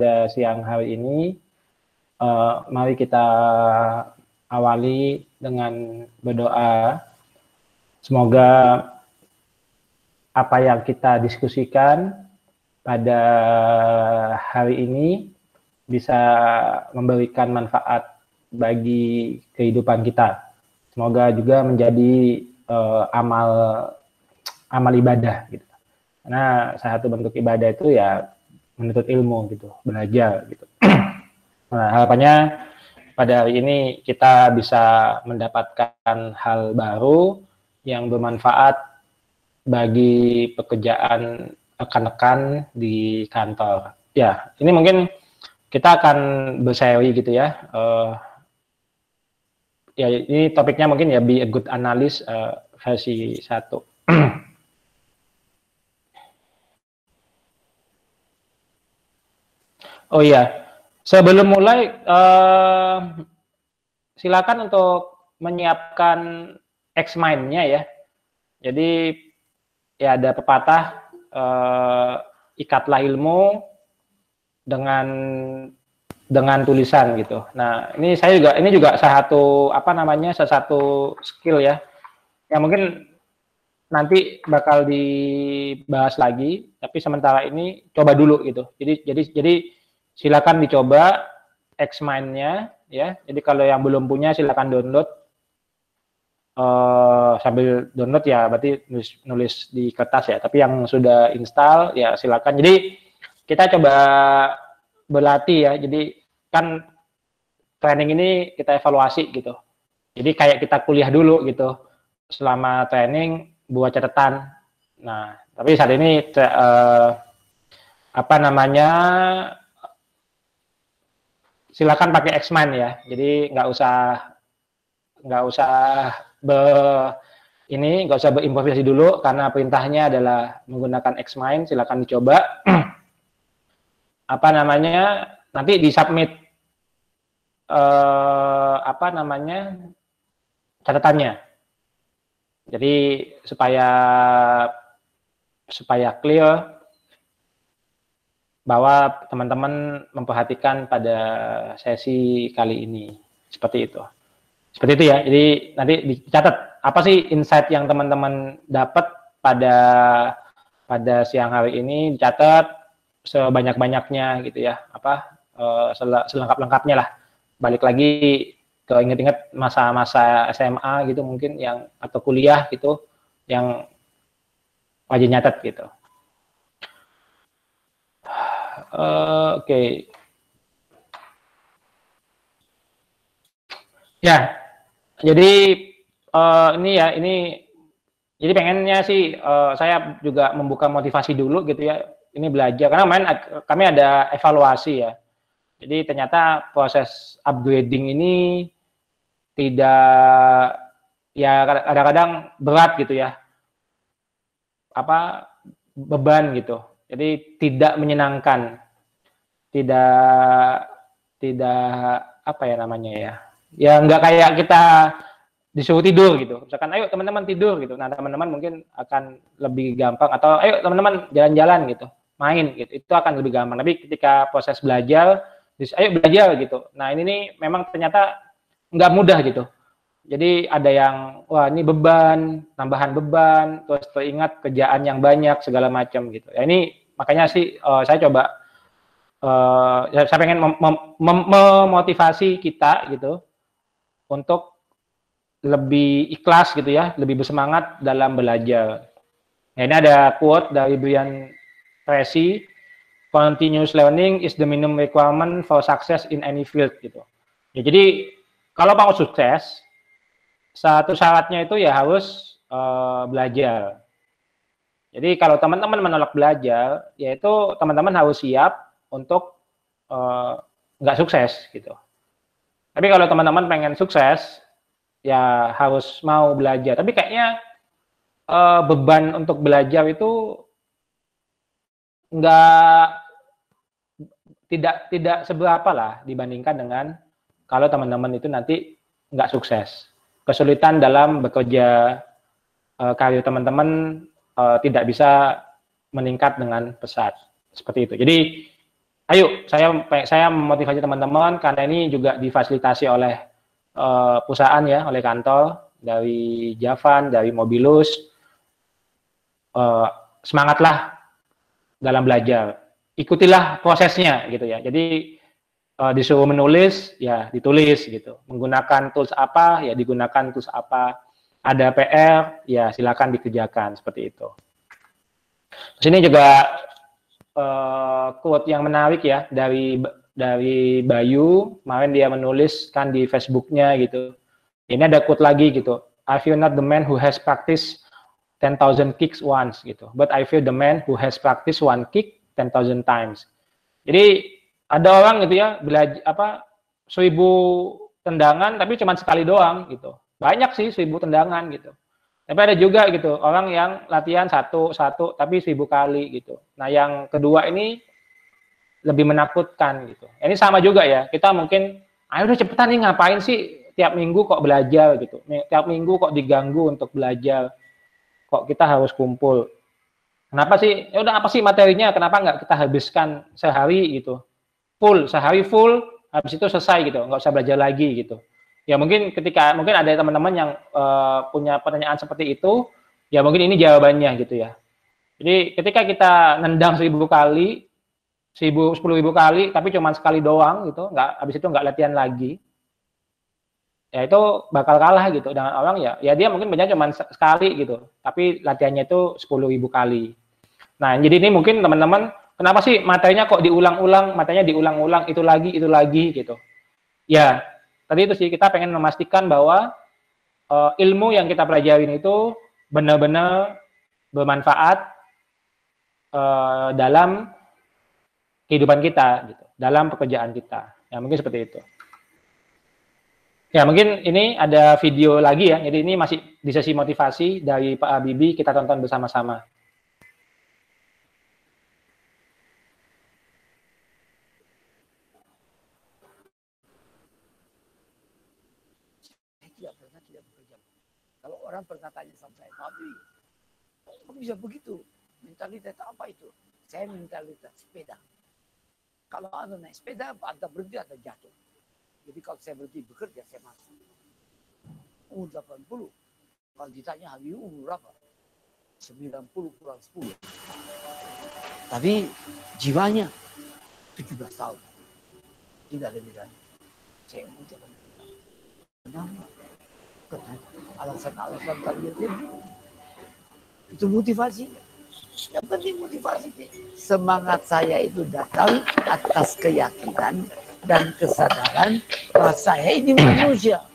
pada siang hari ini. Mari kita awali dengan berdoa. Semoga apa yang kita diskusikan pada hari ini bisa memberikan manfaat bagi kehidupan kita. Semoga juga menjadi amal ibadah gitu. Karena salah satu bentuk ibadah itu ya menuntut ilmu gitu, belajar gitu. Nah, harapannya pada hari ini kita bisa mendapatkan hal baru yang bermanfaat bagi pekerjaan rekan-rekan di kantor. Ya, ini mungkin kita akan berseri gitu ya. Ya, ini topiknya mungkin ya be a good analyst versi 1. Oh iya, sebelum mulai silakan untuk menyiapkan X-Mind-nya ya. Jadi ya ada pepatah ikatlah ilmu dengan tulisan gitu. Nah, ini juga salah satu skill ya yang mungkin nanti bakal dibahas lagi, tapi sementara ini coba dulu gitu. Jadi silakan dicoba X-Mind-nya ya. Jadi kalau yang belum punya silakan download. Sambil download ya berarti nulis di kertas ya. Tapi yang sudah install ya silakan. Jadi kita coba berlatih ya. Jadi kan training ini kita evaluasi gitu. Jadi kayak kita kuliah dulu gitu. Selama training buat catatan. Nah, tapi saat ini silakan pakai X-Mind ya. Jadi nggak usah berimprovisasi dulu karena perintahnya adalah menggunakan X-Mind. Silakan dicoba. Nanti disubmit catatannya. Jadi supaya clear bahwa teman-teman memperhatikan pada sesi kali ini. Seperti itu ya. Jadi nanti dicatat apa sih insight yang teman-teman dapat pada siang hari ini, dicatat sebanyak-banyaknya gitu ya. Selengkap-lengkapnya lah. Balik lagi ke inget-inget masa-masa SMA gitu mungkin atau kuliah gitu yang wajib nyatet gitu. Oke. Ya, jadi jadi pengennya sih saya juga membuka motivasi dulu gitu ya. Ini belajar karena kami ada evaluasi ya. Jadi ternyata proses upgrading ini tidak ya kadang-kadang berat gitu ya. Beban gitu. Jadi tidak menyenangkan. Tidak ya nggak kayak kita disuruh tidur gitu. Misalkan ayo teman-teman tidur gitu. Nah, teman-teman mungkin akan lebih gampang atau ayo teman-teman jalan-jalan gitu, main gitu. Itu akan lebih gampang. Tapi ketika proses belajar, ayo belajar gitu. Nah, ini nih memang ternyata nggak mudah gitu. Jadi ada yang wah ini beban, tambahan beban, terus teringat kerjaan yang banyak segala macam gitu. Ya ini makanya sih saya coba saya pengen memotivasi kita gitu untuk lebih ikhlas gitu ya, lebih bersemangat dalam belajar. Nah, ini ada quote dari Brian Tracy, continuous learning is the minimum requirement for success in any field gitu. Ya, jadi kalau mau sukses, satu syaratnya itu ya harus belajar. Jadi kalau teman-teman menolak belajar, yaitu teman-teman harus siap untuk nggak sukses gitu. Tapi kalau teman-teman pengen sukses, ya harus mau belajar. Tapi kayaknya beban untuk belajar itu tidak seberapa lah dibandingkan dengan kalau teman-teman itu nanti nggak sukses. Kesulitan dalam bekerja, karir teman-teman tidak bisa meningkat dengan pesat. Seperti itu. Jadi ayo saya memotivasi teman-teman karena ini juga difasilitasi oleh perusahaan ya, oleh kantor, dari Javan, dari Mobilus. Semangatlah dalam belajar, ikutilah prosesnya gitu ya. Jadi disuruh menulis ya ditulis gitu, menggunakan tools apa ya digunakan tools apa, ada PR ya silakan dikerjakan seperti itu. Terus ini juga quote yang menarik ya dari Bayu, kemarin dia menuliskan di Facebooknya gitu. Ini ada quote lagi gitu, I feel not the man who has practiced 10,000 kicks once gitu, but I feel the man who has practiced one kick 10,000 times. Jadi ada orang gitu ya belajar 1000 tendangan tapi cuma sekali doang gitu. Banyak sih 1000 tendangan gitu. Tapi ada juga gitu orang yang latihan satu tapi 1000 kali gitu. Nah yang kedua ini lebih menakutkan gitu. Ini sama juga ya. Kita mungkin, ayo udah cepetan nih ngapain sih tiap minggu kok belajar gitu. Tiap minggu kok diganggu untuk belajar. Kok kita harus kumpul. Kenapa sih? Ya udah apa sih materinya? Kenapa nggak kita habiskan sehari gitu? Full, sehari full, habis itu selesai gitu. Nggak usah belajar lagi gitu. Ya mungkin mungkin ada teman-teman yang punya pertanyaan seperti itu, ya mungkin ini jawabannya gitu ya. Jadi ketika kita nendang 1000 kali, 10.000 kali, tapi cuma sekali doang gitu, habis itu nggak latihan lagi, ya itu bakal kalah gitu dengan orang ya dia mungkin banyak cuma sekali gitu, tapi latihannya itu 10.000 kali. Nah jadi ini mungkin teman-teman, kenapa sih materinya kok diulang-ulang, materinya diulang-ulang, itu lagi gitu. Ya, tadi itu sih kita pengen memastikan bahwa ilmu yang kita pelajarin itu benar-benar bermanfaat dalam kehidupan kita, gitu, dalam pekerjaan kita. Ya mungkin seperti itu. Ya mungkin ini ada video lagi ya. Jadi ini masih di sesi motivasi dari Pak Habibie, kita tonton bersama-sama. Kalau orang pernah tanya sama saya, tapi kok bisa begitu? Mentalitas apa itu? Saya mentalitas sepeda. Kalau Anda naik sepeda, Anda berhenti, Anda jatuh. Jadi kalau saya berhenti bekerja, saya masuk. Umur 80. Kalau ditanya Habibie umur berapa? 90 kurang 10. Tapi jiwanya 17 tahun. Tidak ada bedanya. Saya umur 80 tahun. Kenapa? Alasan-alasan tadi itu motivasi. Yang penting motivasi. Semangat saya itu datang atas keyakinan dan kesadaran bahwa saya ini manusia,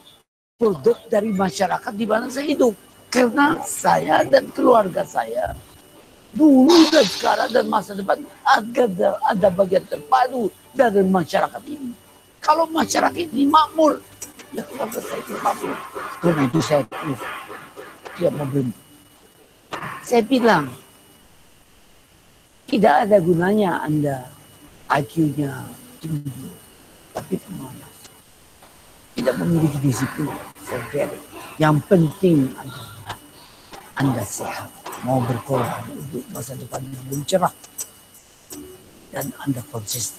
produk dari masyarakat di mana saya hidup. Karena saya dan keluarga saya dulu dan sekarang dan masa depan ada bagian terpadu dari masyarakat ini. Kalau masyarakat ini makmur, ya keluarga saya itu makmur. Karena itu saya tidak mau berhenti. Saya bilang, tidak ada gunanya Anda IQ-nya tinggi, tapi pemalas. Tidak memiliki disiplin. Yang penting Anda sehat, mau berkorban untuk masa depan yang lebih cerah. Dan Anda konsisten,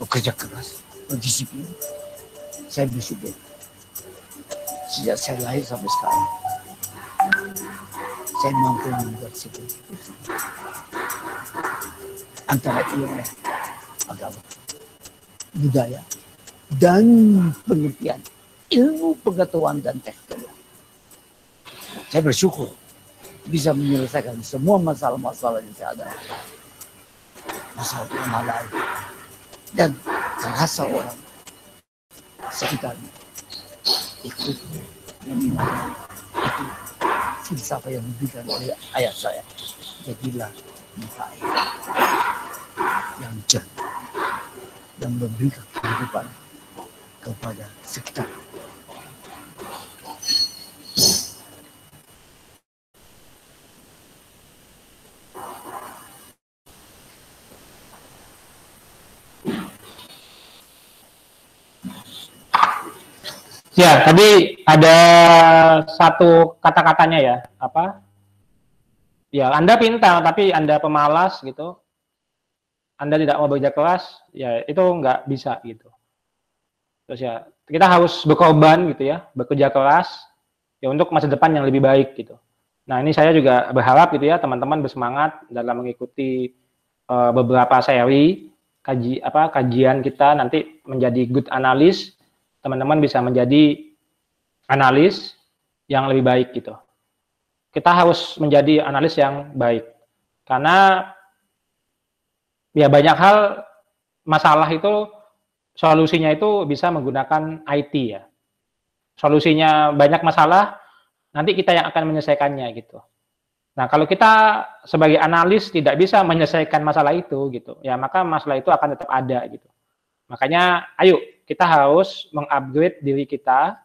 bekerja keras, berdisiplin. Saya bersyukur. Sejak saya lahir sampai sekarang, saya mampu membuat seperti itu. Antara ilmu, agama, budaya, dan pengertian ilmu pengetahuan dan teknologi. Saya bersyukur bisa menyelesaikan semua masalah-masalah yang saya ada. Masalah kemahalan dan terasa orang sekitarnya ikut meminta itu filsafat yang diberikan oleh ayah saya. Jadilah mata air yang jernih yang memberikan kehidupan kepada sekitar. Ya, tadi ada satu kata-katanya ya, apa? Ya, Anda pintar tapi Anda pemalas gitu. Anda tidak mau bekerja keras, ya itu nggak bisa gitu. Terus ya kita harus berkorban gitu ya, bekerja keras ya untuk masa depan yang lebih baik gitu. Nah ini saya juga berharap gitu ya teman-teman bersemangat dalam mengikuti beberapa seri kajian kita nanti menjadi good analis. Teman-teman bisa menjadi analis yang lebih baik gitu. Kita harus menjadi analis yang baik karena ya banyak hal masalah itu solusinya itu bisa menggunakan IT ya. Solusinya banyak masalah, nanti kita yang akan menyelesaikannya gitu. Nah, kalau kita sebagai analis tidak bisa menyelesaikan masalah itu gitu, ya maka masalah itu akan tetap ada gitu. Makanya ayo kita harus mengupgrade diri kita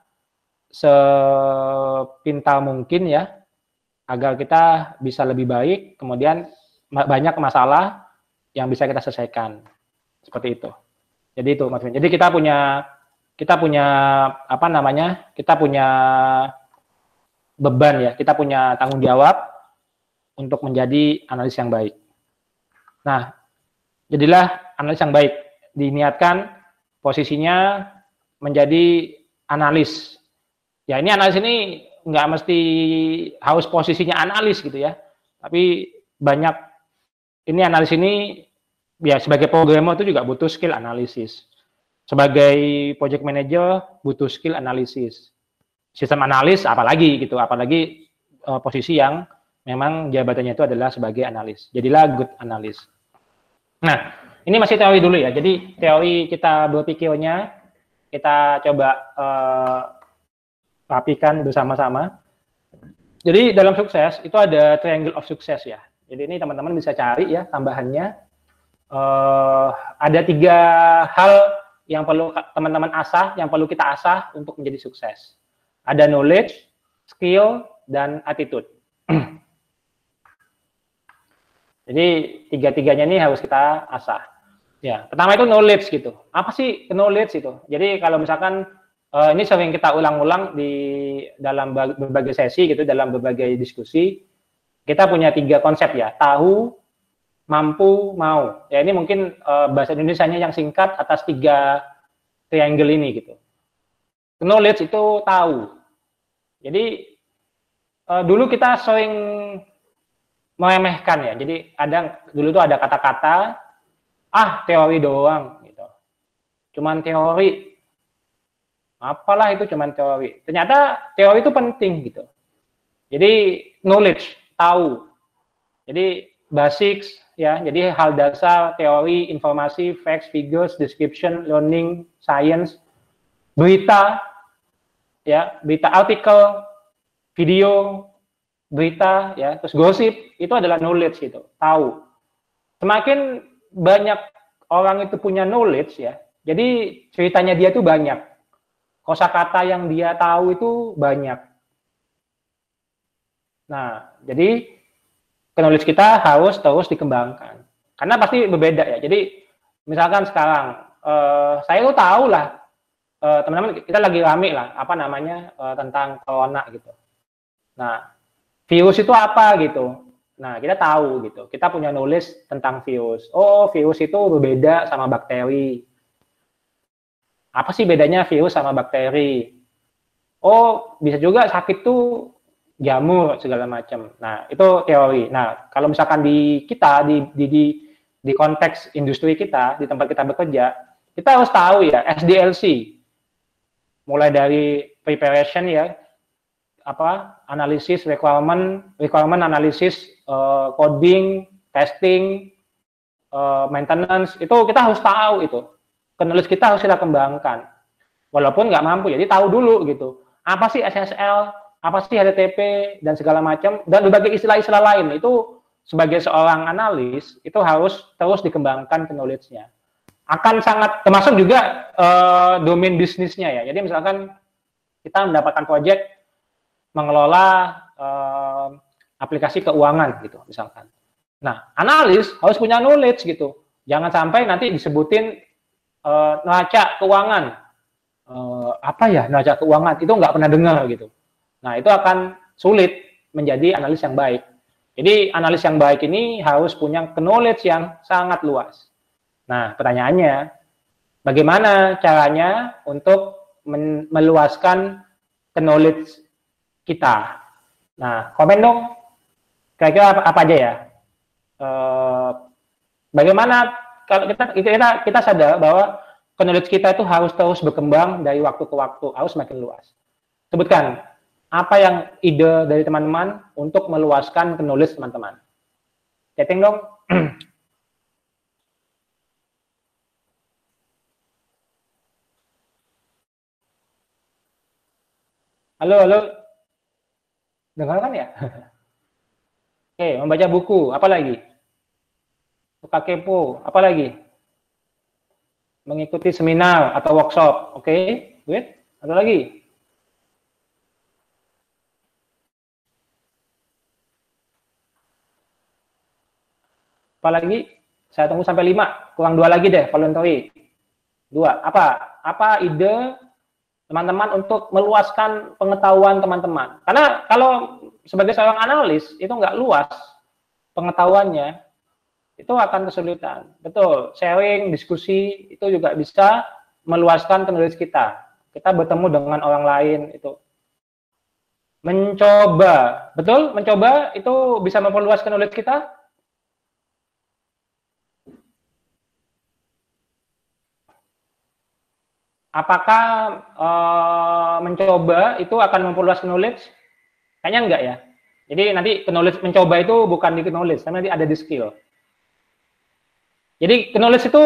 sepintar mungkin ya, agar kita bisa lebih baik, kemudian banyak masalah yang bisa kita selesaikan. Seperti itu. Jadi itu maksudnya. Jadi kita punya apa namanya? Kita punya beban ya, kita punya tanggung jawab untuk menjadi analis yang baik. Nah, jadilah analis yang baik. Diniatkan posisinya menjadi analis. Ya ini analis ini nggak mesti harus posisinya analis gitu ya. Tapi banyak ini analis ini ya sebagai programmer itu juga butuh skill analisis. Sebagai project manager butuh skill analisis. Sistem analis apalagi gitu, apalagi posisi yang memang jabatannya itu adalah sebagai analis. Jadilah good analis. Nah, ini masih teori dulu ya. Jadi teori kita berpikirnya kita coba rapikan bersama-sama. Jadi dalam sukses itu ada triangle of success ya. Jadi ini teman-teman bisa cari ya tambahannya. Ada 3 hal yang perlu teman-teman asah, yang perlu kita asah untuk menjadi sukses. Ada knowledge, skill, dan attitude. Jadi 3-tiganya ini harus kita asah. Ya, pertama itu knowledge gitu. Apa sih knowledge itu? Jadi kalau misalkan ini sering kita ulang-ulang di dalam berbagai sesi gitu, dalam berbagai diskusi, kita punya 3 konsep ya, tahu, mampu, mau. Ya ini mungkin bahasa Indonesianya yang singkat atas 3 triangle ini gitu. Knowledge itu tahu. Jadi dulu kita sering meremehkan ya. Jadi dulu itu ada kata-kata teori doang gitu. Cuman teori. Apalah itu cuman teori. Ternyata teori itu penting gitu. Jadi knowledge, tahu. Jadi basics ya. Jadi hal dasar teori, informasi, facts, figures, description, learning, science, berita ya, berita artikel, video, berita ya, terus gosip, itu adalah knowledge gitu, tahu. Semakin banyak orang itu punya knowledge ya, jadi ceritanya dia tuh banyak. Kosakata yang dia tahu itu banyak. Nah, jadi knowledge kita harus terus dikembangkan. Karena pasti berbeda ya. Jadi misalkan sekarang saya tuh tahu lah teman-teman kita lagi rame lah apa namanya tentang corona gitu. Nah, virus itu apa gitu. Nah, kita tahu gitu. Kita punya knowledge tentang virus. Oh, virus itu berbeda sama bakteri. Apa sih bedanya virus sama bakteri? Oh, bisa juga sakit tuh jamur segala macam. Nah, itu teori. Nah, kalau misalkan di kita di konteks industri kita, di tempat kita bekerja, kita harus tahu ya SDLC. Mulai dari preparation ya, analisis requirement analysis, coding, testing, maintenance, itu kita harus tahu itu. Knowledge kita harus kita kembangkan. Walaupun nggak mampu, jadi tahu dulu gitu. Apa sih SSL, apa sih HTTP, dan segala macam, dan berbagai istilah-istilah lain. Itu sebagai seorang analis, itu harus terus dikembangkan knowledge-nya. Akan sangat, termasuk juga domain bisnisnya ya. Jadi misalkan kita mendapatkan proyek mengelola aplikasi keuangan gitu misalkan. Nah, analis harus punya knowledge gitu. Jangan sampai nanti disebutin neraca keuangan. Apa ya neraca keuangan? Itu nggak pernah dengar gitu. Nah, itu akan sulit menjadi analis yang baik. Jadi analis yang baik ini harus punya knowledge yang sangat luas. Nah, pertanyaannya, bagaimana caranya untuk meluaskan knowledge kita? Nah, komen dong, kira-kira apa aja ya? Bagaimana kalau kita sadar bahwa knowledge kita itu harus terus berkembang dari waktu ke waktu, harus semakin luas. Sebutkan, apa yang ide dari teman-teman untuk meluaskan knowledge teman-teman? Chatting dong. Halo, halo. Dengar kan ya? Oke, membaca buku, apa lagi? Suka kepo, apa lagi? Mengikuti seminar atau workshop, oke? Good. Ada lagi? Apalagi saya tunggu sampai 5, kurang 2 lagi deh, voluntary. 2, apa ide teman-teman untuk meluaskan pengetahuan teman-teman? Karena kalau sebagai seorang analis itu nggak luas pengetahuannya, itu akan kesulitan. Betul, sharing, diskusi itu juga bisa meluaskan knowledge kita. Kita bertemu dengan orang lain itu. Mencoba, betul, mencoba itu bisa memperluas knowledge kita. Apakah mencoba itu akan memperluas knowledge? Kayaknya enggak ya. Jadi nanti knowledge mencoba itu bukan di knowledge, tapi nanti ada di skill. Jadi knowledge itu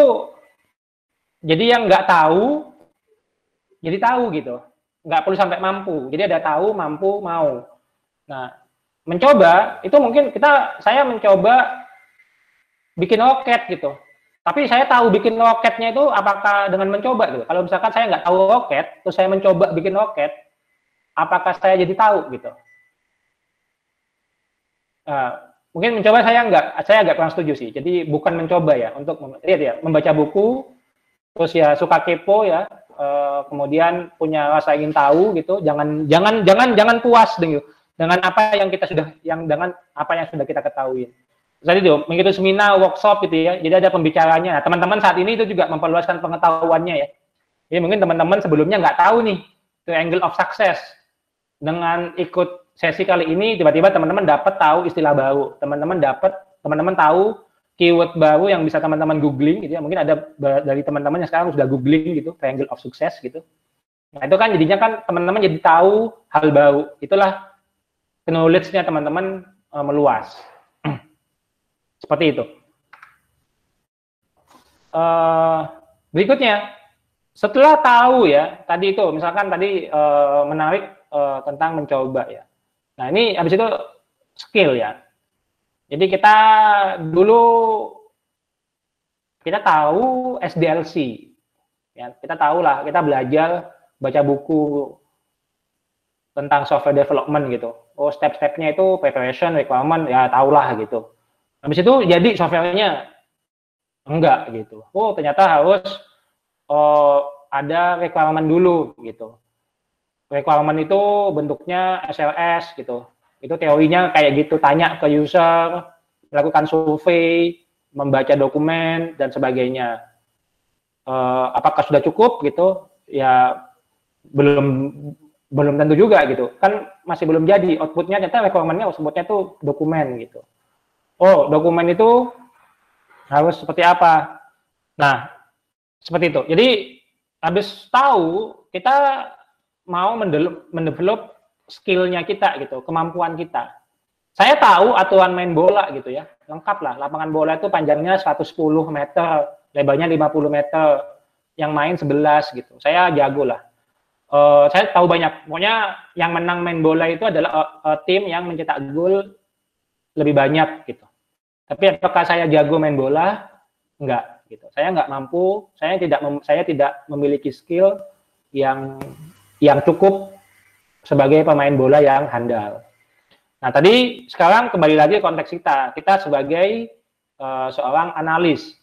jadi yang nggak tahu, jadi tahu gitu. Nggak perlu sampai mampu. Jadi ada tahu, mampu, mau. Nah, mencoba itu mungkin saya mencoba bikin roket gitu. Tapi saya tahu bikin roketnya itu apakah dengan mencoba gitu. Kalau misalkan saya nggak tahu roket, terus saya mencoba bikin roket, apakah saya jadi tahu gitu? Mungkin mencoba saya agak kurang setuju sih. Jadi bukan mencoba ya, untuk lihat ya, membaca buku, terus ya suka kepo ya, kemudian punya rasa ingin tahu gitu. Jangan puas dengan apa yang sudah kita ketahui. Tadi itu mengikuti seminar, workshop gitu ya. Jadi ada pembicaranya. Nah, teman-teman saat ini itu juga memperluaskan pengetahuannya ya. Jadi mungkin teman-teman sebelumnya nggak tahu nih triangle of success. Dengan ikut sesi kali ini, tiba-tiba teman-teman dapat tahu istilah baru. Teman-teman tahu keyword baru yang bisa teman-teman googling gitu ya. Mungkin ada dari teman-teman yang sekarang sudah googling gitu, triangle of success gitu. Nah, itu kan jadinya kan teman-teman jadi tahu hal baru. Itulah knowledge-nya teman-teman meluas. Seperti itu. Berikutnya, setelah tahu ya, tadi itu, misalkan tadi menarik tentang mencoba ya. Nah, ini habis itu skill ya. Jadi kita tahu SDLC. Ya, kita tahu lah, kita belajar baca buku tentang software development gitu. Oh, step-stepnya itu preparation, requirement, ya tahulah gitu. Habis itu jadi softwarenya enggak gitu. Oh, ternyata harus ada requirement dulu gitu. Requirement itu bentuknya SLS gitu. Itu teorinya kayak gitu, tanya ke user, melakukan survei, membaca dokumen dan sebagainya. Apakah sudah cukup gitu? Ya belum tentu juga gitu. Kan masih belum jadi outputnya, ternyata requirement-nya outputnya tuh dokumen gitu. Oh, dokumen itu harus seperti apa? Nah, seperti itu. Jadi, habis tahu, kita mau mendevelop skill-nya kita gitu, kemampuan kita. Saya tahu aturan main bola gitu ya, lengkap lah. Lapangan bola itu panjangnya 110 meter, lebarnya 50 meter, yang main 11 gitu. Saya jago lah. Saya tahu banyak. Pokoknya yang menang main bola itu adalah tim yang mencetak gol lebih banyak gitu. Tapi apakah saya jago main bola? Enggak gitu. Saya nggak mampu, saya tidak memiliki skill yang cukup sebagai pemain bola yang handal. Nah, tadi sekarang kembali lagi konteks kita. Kita sebagai seorang analis.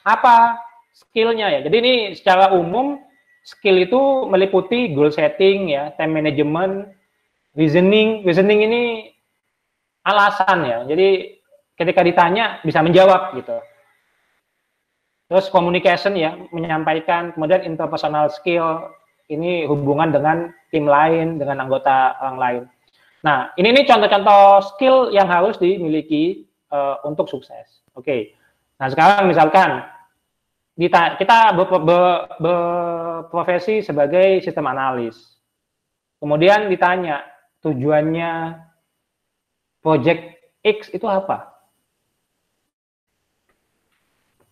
Apa skill-nya ya? Jadi ini secara umum skill itu meliputi goal setting ya, time management, reasoning. Reasoning ini alasan ya. Jadi ketika ditanya bisa menjawab gitu. Terus communication ya, menyampaikan, kemudian interpersonal skill, ini hubungan dengan tim lain, dengan anggota orang lain. Nah, ini nih contoh-contoh skill yang harus dimiliki untuk sukses. Oke. Nah, sekarang misalkan kita berprofesi sebagai sistem analis. Kemudian ditanya, tujuannya project X itu apa?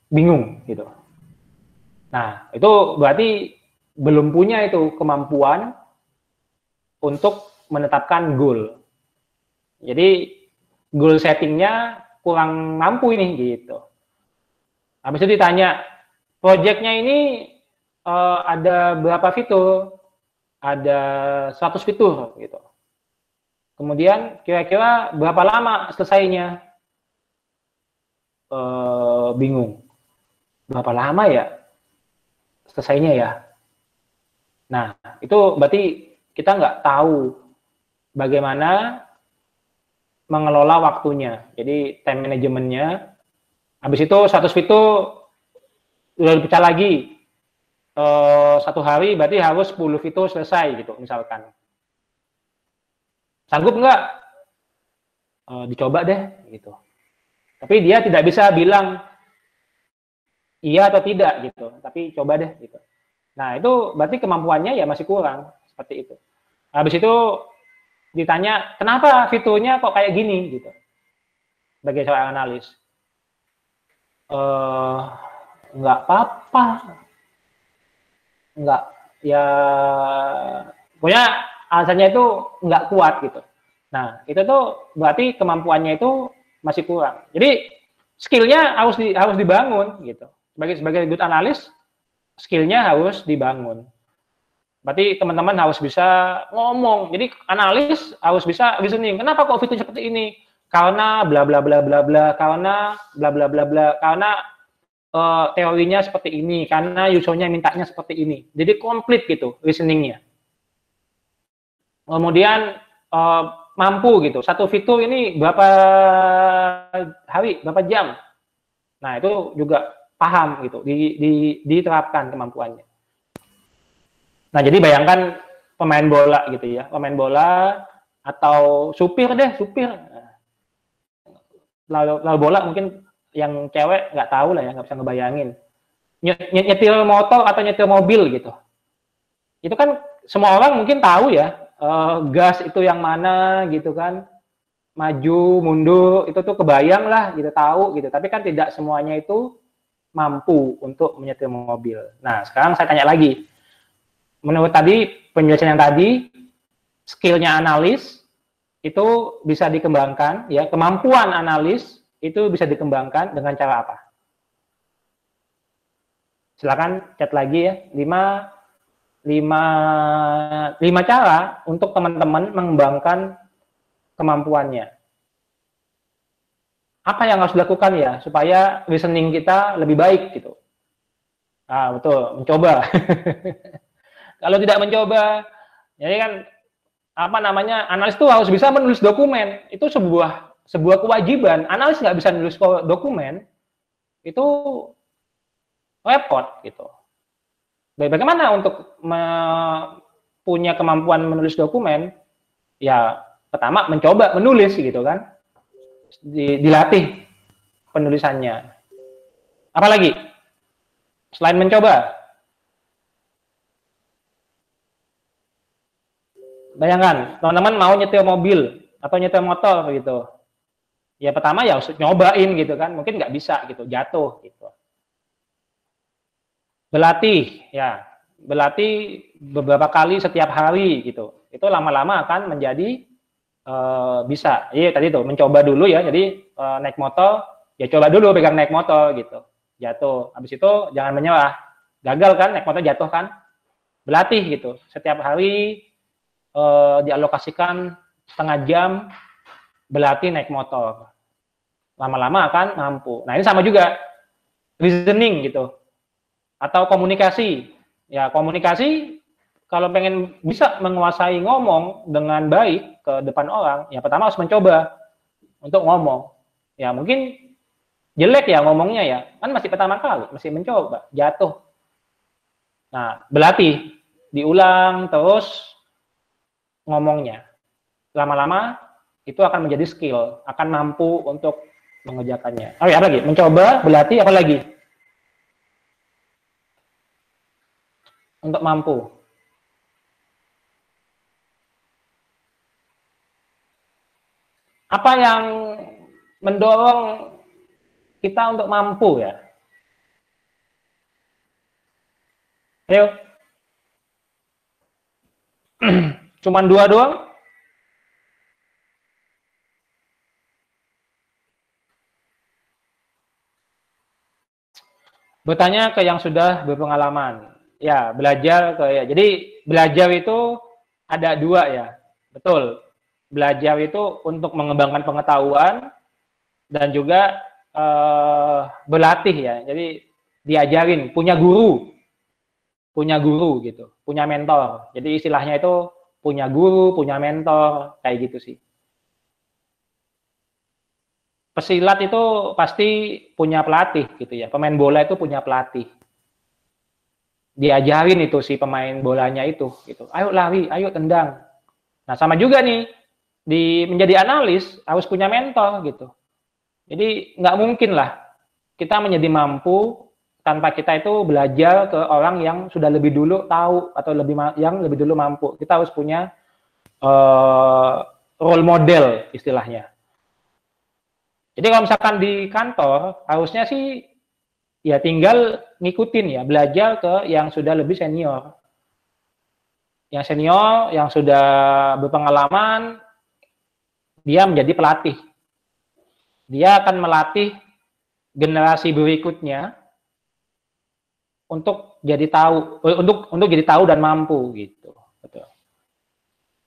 Bingung gitu. Nah, itu berarti belum punya itu kemampuan untuk menetapkan goal. Jadi goal settingnya kurang mampu ini gitu. Habis itu ditanya, projectnya ini ada berapa fitur? Ada 100 fitur gitu. Kemudian kira-kira berapa lama selesainya? Bingung. Berapa lama ya selesainya ya? Nah, itu berarti kita nggak tahu bagaimana mengelola waktunya. Jadi time manajemennya. Habis itu 100 fitur udah dipecah lagi. 1 hari berarti harus 10 fitur selesai gitu misalkan. Sanggup nggak? Dicoba deh gitu. Tapi dia tidak bisa bilang iya atau tidak gitu. Tapi coba deh gitu. Nah, itu berarti kemampuannya ya masih kurang seperti itu. Habis itu ditanya, kenapa fiturnya kok kayak gini gitu. Sebagai seorang analis. Nggak apa-apa. Nggak, ya pokoknya alasannya itu nggak kuat gitu. Nah, itu tuh berarti kemampuannya itu masih kurang. Jadi skillnya harus dibangun gitu. Sebagai good analis, skillnya harus dibangun. Berarti teman-teman harus bisa ngomong. Jadi analis harus bisa listening. Kenapa kok fitur seperti ini? Karena bla bla bla bla bla. Karena bla bla bla bla. Karena teorinya seperti ini. Karena usernya mintanya seperti ini. Jadi komplit gitu listeningnya. Kemudian mampu gitu. Satu fitur ini berapa hari, berapa jam. Nah, itu juga paham gitu, diterapkan kemampuannya. Nah, jadi bayangkan pemain bola gitu ya, pemain bola atau supir deh, supir. Lalu bola mungkin yang cewek nggak tahu lah ya, nggak bisa ngebayangin. Nyetir motor atau nyetir mobil gitu. Itu kan semua orang mungkin tahu ya, gas itu yang mana gitu kan, maju, mundur, itu tuh kebayang lah gitu, tahu gitu. Tapi kan tidak semuanya itu mampu untuk menyetir mobil. Nah, sekarang saya tanya lagi. Menurut tadi, penjelasan yang tadi, skillnya analis itu bisa dikembangkan, ya, kemampuan analis itu bisa dikembangkan dengan cara apa? Silakan chat lagi ya, 5 cara untuk teman-teman mengembangkan kemampuannya. Apa yang harus dilakukan ya supaya listening kita lebih baik gitu? Ah, betul, mencoba. Kalau tidak mencoba, jadi kan apa namanya, analis itu harus bisa menulis dokumen. Itu sebuah kewajiban. Analis nggak bisa menulis dokumen, itu repot gitu. Bagaimana untuk punya kemampuan menulis dokumen? Ya, pertama mencoba menulis gitu kan. Dilatih penulisannya. Apalagi selain mencoba, bayangkan teman-teman mau nyetir mobil atau nyetir motor gitu. Ya pertama ya harus nyobain gitu kan, mungkin nggak bisa gitu, jatuh gitu. Berlatih ya, berlatih beberapa kali setiap hari gitu. Itu lama-lama akan menjadi bisa. Iya tadi tuh mencoba dulu ya. Jadi naik motor ya coba dulu pegang naik motor gitu. Jatuh. Habis itu jangan menyerah. Gagal kan naik motor jatuh kan. Berlatih gitu. Setiap hari dialokasikan setengah jam berlatih naik motor. Lama-lama akan mampu. Nah, ini sama juga reasoning gitu. Atau komunikasi. Ya, komunikasi kalau pengen bisa menguasai ngomong dengan baik ke depan orang, ya pertama harus mencoba untuk ngomong. Ya mungkin jelek ya ngomongnya ya, kan masih pertama kali, masih mencoba, jatuh. Nah, berlatih, diulang terus ngomongnya. Lama-lama itu akan menjadi skill, akan mampu untuk mengerjakannya. Oh ya, apa lagi? Mencoba, berlatih, apa lagi? Untuk mampu. Apa yang mendorong kita untuk mampu ya? Ayo. Cuman 2 doang? Bertanya ke yang sudah berpengalaman. Ya, belajar ke ya. Jadi belajar itu ada 2 ya. Betul. Belajar itu untuk mengembangkan pengetahuan dan juga berlatih ya. Jadi diajarin, punya guru gitu, punya mentor. Jadi istilahnya itu punya guru, punya mentor, kayak gitu sih. Pesilat itu pasti punya pelatih gitu ya. Pemain bola itu punya pelatih. Diajarin itu si pemain bolanya itu gitu. Ayo lari, ayo tendang. Nah, sama juga nih di menjadi analis harus punya mentor gitu. Jadi nggak mungkin lah kita menjadi mampu tanpa kita itu belajar ke orang yang sudah lebih dulu tahu atau yang lebih dulu mampu. Kita harus punya role model istilahnya. Jadi kalau misalkan di kantor harusnya sih ya tinggal ngikutin ya, belajar ke yang sudah lebih senior. Yang senior, yang sudah berpengalaman, dia menjadi pelatih. Dia akan melatih generasi berikutnya untuk jadi tahu, untuk jadi tahu dan mampu gitu. Betul.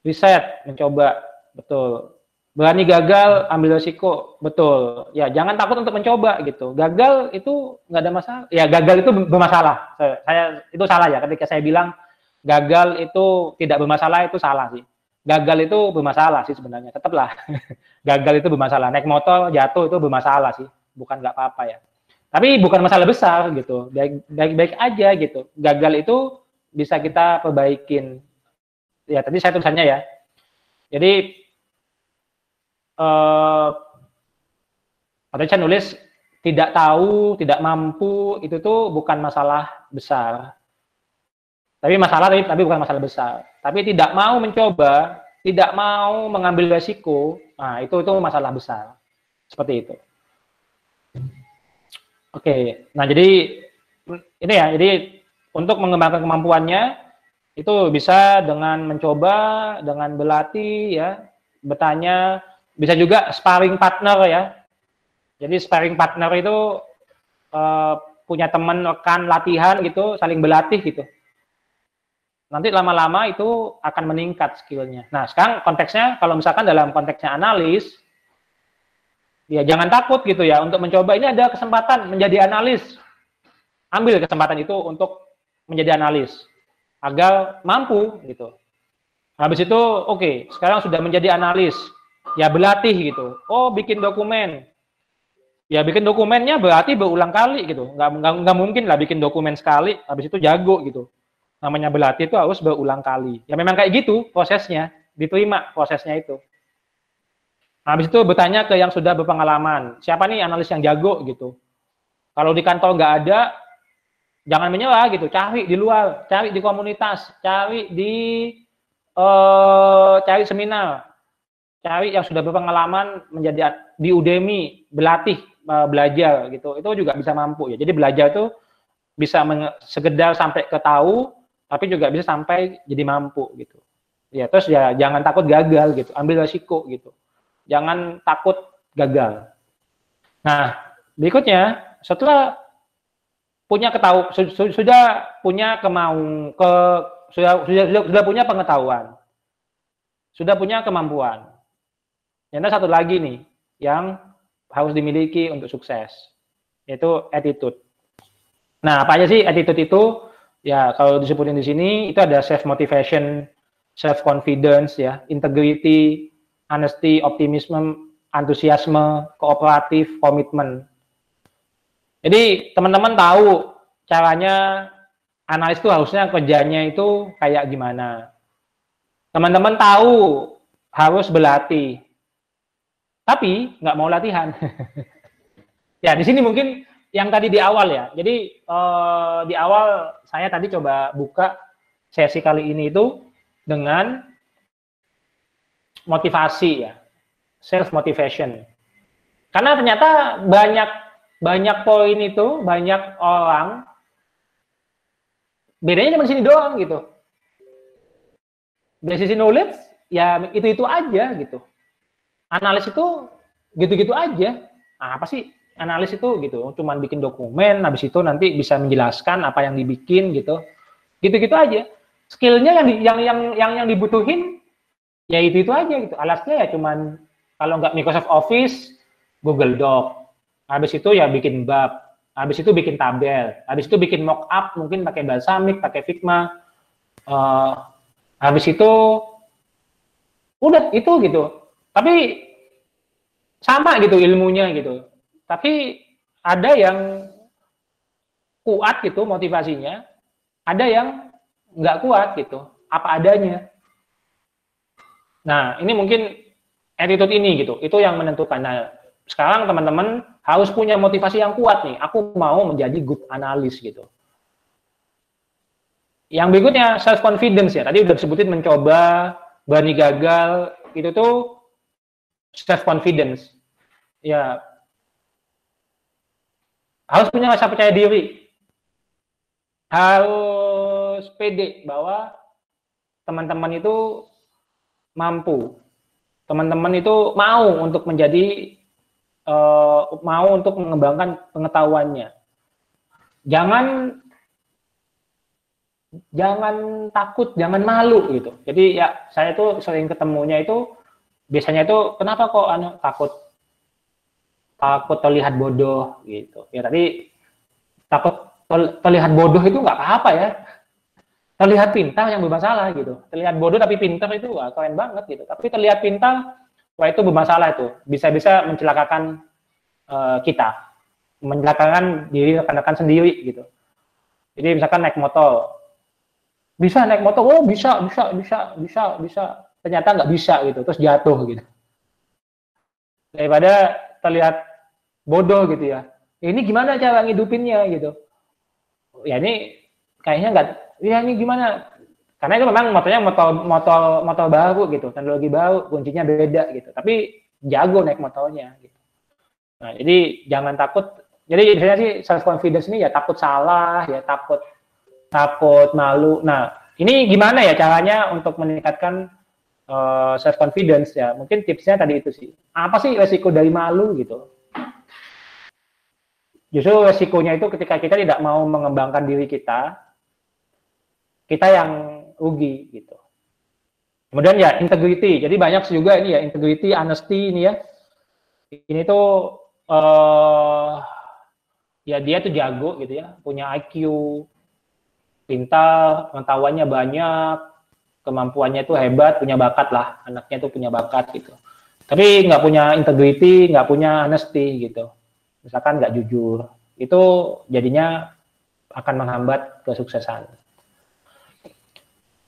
Riset, mencoba, betul. Berani gagal, ambil resiko, betul. Ya, jangan takut untuk mencoba gitu. Gagal itu nggak ada masalah. Ya, gagal itu bermasalah. Saya itu salah ya. Ketika saya bilang gagal itu tidak bermasalah, itu salah sih. Gagal itu bermasalah sih sebenarnya. Tetaplah gagal itu bermasalah. Naik motor jatuh itu bermasalah sih. Bukan nggak apa-apa ya. Tapi bukan masalah besar gitu. Baik-baik aja gitu. Gagal itu bisa kita perbaikin. Ya, tadi saya tulisannya ya. Jadi atau saya nulis tidak tahu, tidak mampu itu tuh bukan masalah besar. Tapi bukan masalah besar. Tapi tidak mau mencoba, tidak mau mengambil resiko, nah itu masalah besar. Seperti itu. Oke, nah jadi ini ya, jadi untuk mengembangkan kemampuannya itu bisa dengan mencoba, dengan berlatih ya, bertanya, bisa juga sparring partner ya. Jadi sparring partner itu punya teman rekan latihan gitu, saling berlatih gitu. Nanti lama-lama itu akan meningkat skillnya. Nah, sekarang konteksnya, kalau misalkan dalam konteksnya analis, ya jangan takut gitu ya untuk mencoba. Ini ada kesempatan menjadi analis. Ambil kesempatan itu untuk menjadi analis agar mampu gitu. Habis itu, oke, sekarang sudah menjadi analis, ya berlatih gitu. Oh, bikin dokumen. Ya bikin dokumennya berarti berulang kali gitu. Nggak mungkin lah bikin dokumen sekali, habis itu jago gitu. Namanya berlatih itu harus berulang kali. Ya memang kayak gitu prosesnya, diterima prosesnya itu. Habis itu bertanya ke yang sudah berpengalaman, siapa nih analis yang jago gitu. Kalau di kantor nggak ada, jangan menyerah gitu, cari di luar, cari di komunitas, cari seminar, cari yang sudah berpengalaman menjadi di Udemy, berlatih, belajar gitu. Itu juga bisa mampu ya. Jadi belajar itu bisa sekedar sampai ke tahu, tapi juga bisa sampai jadi mampu gitu. Ya, terus ya jangan takut gagal gitu, ambil resiko gitu. Jangan takut gagal. Nah, berikutnya setelah sudah punya sudah punya pengetahuan, sudah punya kemampuan. Yang satu lagi nih yang harus dimiliki untuk sukses, yaitu attitude. Nah, apa aja sih attitude itu? Ya, kalau disebutin di sini itu ada self motivation, self confidence ya, integrity, honesty, optimism, antusiasme, kooperatif, komitmen. Jadi teman-teman tahu caranya analis itu harusnya kerjanya itu kayak gimana. Teman-teman tahu harus berlatih, tapi nggak mau latihan. Ya, di sini mungkin yang tadi di awal ya. Jadi di awal saya tadi coba buka sesi kali ini itu dengan motivasi ya, self motivation. Karena ternyata banyak poin itu, banyak orang bedanya cuma di sini doang gitu. Dari sisi knowledge ya itu aja gitu. Analis itu gitu-gitu aja. Apa sih analis itu gitu? Cuman bikin dokumen, habis itu nanti bisa menjelaskan apa yang dibikin gitu. Gitu-gitu aja. Skillnya yang dibutuhin ya itu aja gitu. Alasnya ya cuman kalau nggak Microsoft Office, Google Doc. Habis itu ya bikin bab. Habis itu bikin tabel. Habis itu bikin mockup mungkin pakai Balsamiq, pakai Figma. Habis itu udah itu gitu. Tapi sama gitu ilmunya gitu. Tapi ada yang kuat gitu motivasinya, ada yang nggak kuat gitu, apa adanya. Nah, ini mungkin attitude ini gitu, itu yang menentukan. Nah, sekarang teman-teman harus punya motivasi yang kuat nih, aku mau menjadi good analyst gitu. Yang berikutnya self confidence ya, tadi udah disebutin mencoba, berani gagal, itu tuh self confidence. Ya, harus punya rasa percaya diri, harus pede bahwa teman-teman itu mampu, teman-teman itu mau untuk menjadi mau untuk mengembangkan pengetahuannya. Jangan takut, jangan malu gitu. Jadi ya saya tuh sering ketemunya itu biasanya itu kenapa kok takut terlihat bodoh gitu. Ya tadi takut terlihat bodoh itu nggak apa-apa ya. Terlihat pintar yang bermasalah gitu. Terlihat bodoh tapi pintar itu wah, keren banget gitu. Tapi terlihat pintar, wah itu bermasalah itu. Bisa-bisa mencelakakan kita, mencelakakan diri rekan-rekan sendiri gitu. Jadi misalkan naik motor, bisa naik motor, oh bisa. Ternyata nggak bisa gitu, terus jatuh gitu. Daripada terlihat bodoh gitu ya. Ini gimana cara ngidupinnya gitu. Ya ini kayaknya nggak, ya ini gimana, karena itu memang motornya motor baru gitu, teknologi baru, kuncinya beda gitu, tapi jago naik motornya gitu. Nah, jadi jangan takut. Jadi biasanya sih self confidence ini ya takut salah, ya takut malu. Nah, ini gimana ya caranya untuk meningkatkan self confidence ya? Mungkin tipsnya tadi itu sih. Apa sih resiko dari malu gitu? Justru resikonya itu ketika kita tidak mau mengembangkan diri kita yang rugi gitu. Kemudian ya integrity. Jadi banyak juga ini ya integrity, honesty ini ya. Ini tuh ya dia tuh jago gitu ya, punya IQ, pintar, pengetahuannya banyak, kemampuannya tuh hebat, punya bakat lah, anaknya tuh punya bakat gitu. Tapi nggak punya integrity, nggak punya honesty gitu. Misalkan nggak jujur, itu jadinya akan menghambat kesuksesan.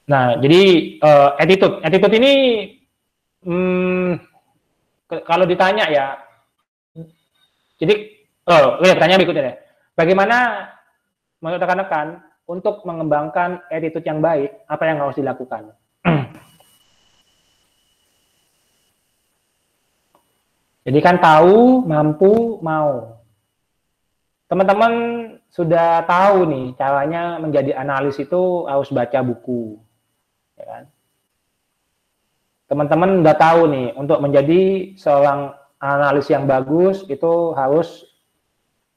Nah, jadi attitude ini kalau ditanya ya, jadi pertanyaan berikutnya deh. Bagaimana menurut rekan-rekan untuk mengembangkan attitude yang baik, apa yang harus dilakukan? Jadi kan tahu, mampu, mau. Teman-teman sudah tahu nih caranya menjadi analis itu harus baca buku, ya kan? Teman-teman udah tahu nih untuk menjadi seorang analis yang bagus itu harus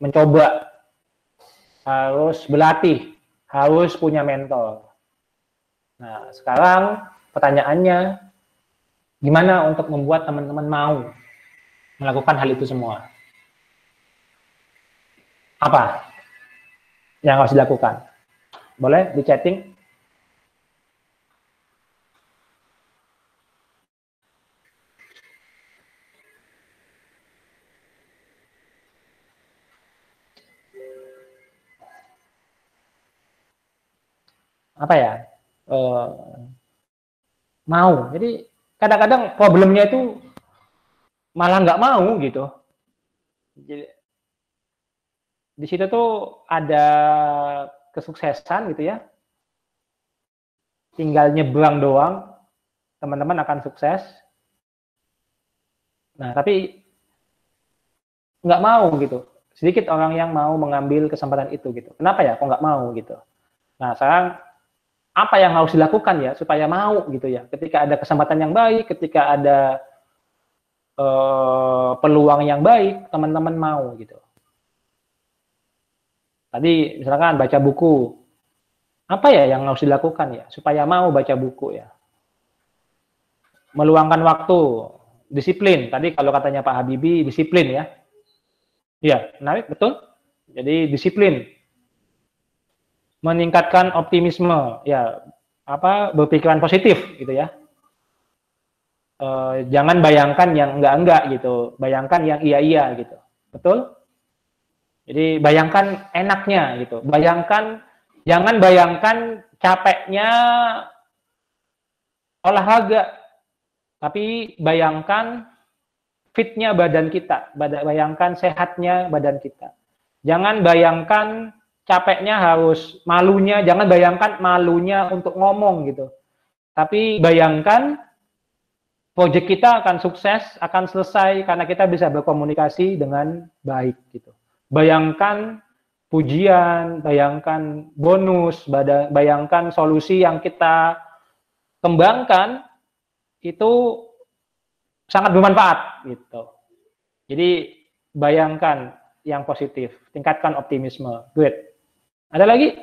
mencoba, harus berlatih, harus punya mentor. Nah, sekarang pertanyaannya, gimana untuk membuat teman-teman mau melakukan hal itu semua? Apa yang harus dilakukan? Boleh di chatting? apa ya, mau. Jadi kadang-kadang problemnya itu malah nggak mau gitu. Jadi di situ tuh ada kesuksesan gitu ya. Tinggal nyebrang doang, teman-teman akan sukses. Nah, tapi nggak mau gitu. Sedikit orang yang mau mengambil kesempatan itu gitu. Kenapa ya? Kok nggak mau gitu. Nah, sekarang apa yang harus dilakukan ya supaya mau gitu ya. Ketika ada kesempatan yang baik, ketika ada peluang yang baik, teman-teman mau gitu. Tadi misalkan baca buku, apa ya yang harus dilakukan ya supaya mau baca buku ya? Meluangkan waktu, disiplin. Tadi kalau katanya Pak Habibie, disiplin ya. Iya, menarik, betul. Jadi disiplin. Meningkatkan optimisme, ya apa berpikiran positif gitu ya. Jangan bayangkan yang enggak-enggak gitu, bayangkan yang iya-iya gitu. Betul? Jadi bayangkan enaknya gitu. Bayangkan, jangan bayangkan capeknya olahraga, tapi bayangkan fitnya badan kita, bayangkan sehatnya badan kita. Jangan bayangkan capeknya harus malunya, jangan bayangkan malunya untuk ngomong gitu. Tapi bayangkan proyek kita akan sukses, akan selesai karena kita bisa berkomunikasi dengan baik gitu. Bayangkan pujian, bayangkan bonus, bayangkan solusi yang kita kembangkan itu sangat bermanfaat gitu. Jadi bayangkan yang positif, tingkatkan optimisme. Good. Ada lagi?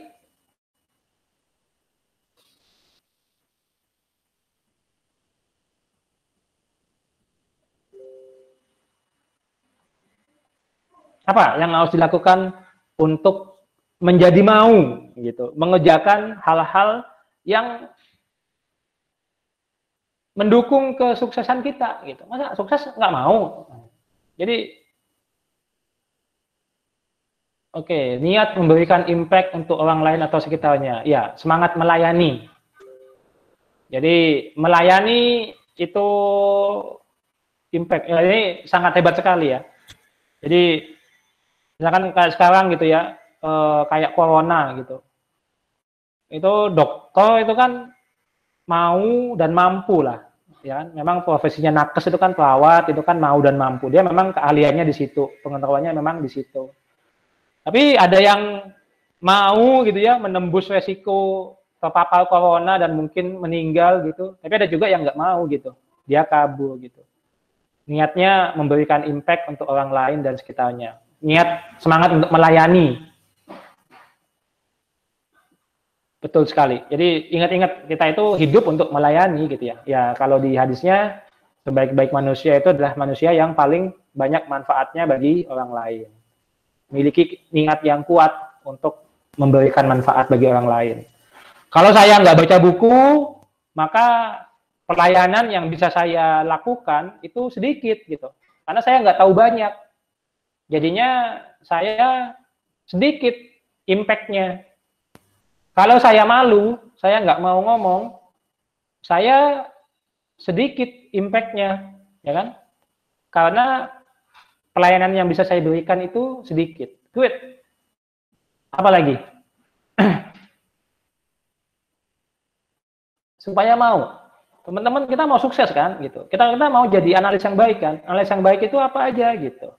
Apa yang harus dilakukan untuk menjadi mau gitu, mengerjakan hal-hal yang mendukung kesuksesan kita gitu. Masa sukses nggak mau? Jadi oke, niat memberikan impact untuk orang lain atau sekitarnya. Ya, semangat melayani. Jadi melayani itu impact. Ya, ini sangat hebat sekali ya. Jadi misalkan kayak sekarang gitu ya, kayak corona gitu. Itu dokter itu kan mau dan mampu lah, ya kan? Memang profesinya nakes itu kan perawat, itu kan mau dan mampu. Dia memang keahliannya di situ, pengetahuannya memang di situ. Tapi ada yang mau gitu ya, menembus resiko terpapar corona dan mungkin meninggal gitu. Tapi ada juga yang nggak mau gitu, dia kabur gitu. Niatnya memberikan impact untuk orang lain dan sekitarnya. Niat semangat untuk melayani. Betul sekali. Jadi ingat-ingat kita itu hidup untuk melayani gitu ya. Ya kalau di hadisnya sebaik-baik manusia itu adalah manusia yang paling banyak manfaatnya bagi orang lain. Memiliki niat yang kuat untuk memberikan manfaat bagi orang lain. Kalau saya nggak baca buku, maka pelayanan yang bisa saya lakukan itu sedikit gitu. Karena saya nggak tahu banyak. Jadinya saya sedikit impact-nya. Kalau saya malu, saya nggak mau ngomong, saya sedikit impact-nya, ya kan? Karena pelayanan yang bisa saya berikan itu sedikit. Good. Apalagi? Supaya mau. Teman-teman kita mau sukses kan, gitu. Kita mau jadi analis yang baik kan. Analis yang baik itu apa aja gitu.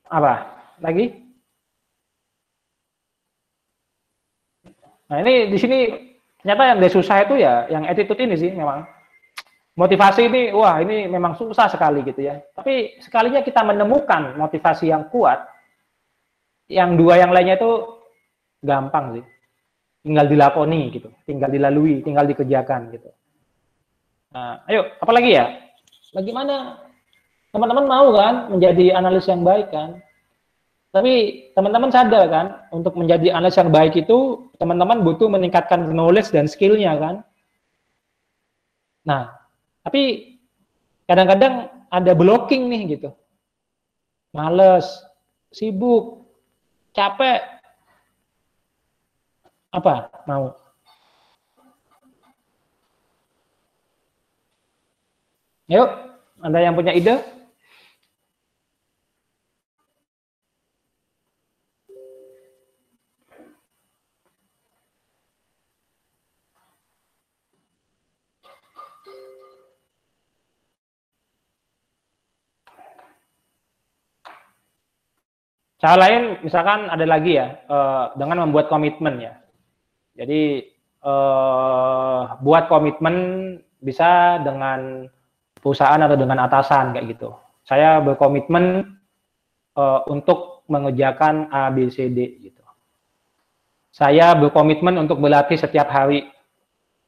Apa? Lagi? Nah ini di sini ternyata yang susah itu ya yang attitude ini sih memang. Motivasi ini, wah ini memang susah sekali gitu ya. Tapi sekalinya kita menemukan motivasi yang kuat, yang dua yang lainnya itu gampang sih. Tinggal dilakoni gitu, tinggal dilalui, tinggal dikerjakan gitu. Nah, ayo, apalagi ya? Bagaimana teman-teman mau kan menjadi analis yang baik kan? Tapi teman-teman sadar kan, untuk menjadi analis yang baik itu, teman-teman butuh meningkatkan knowledge dan skill-nya kan. Nah, tapi kadang-kadang ada blocking nih gitu. Males, sibuk, capek, Apa? Mau? Yuk, ada yang punya ide? Cara lain, misalkan ada lagi ya, dengan membuat komitmen ya. Jadi buat komitmen bisa dengan perusahaan atau dengan atasan kayak gitu. Saya berkomitmen untuk mengerjakan A, B, C, D gitu. Saya berkomitmen untuk berlatih setiap hari.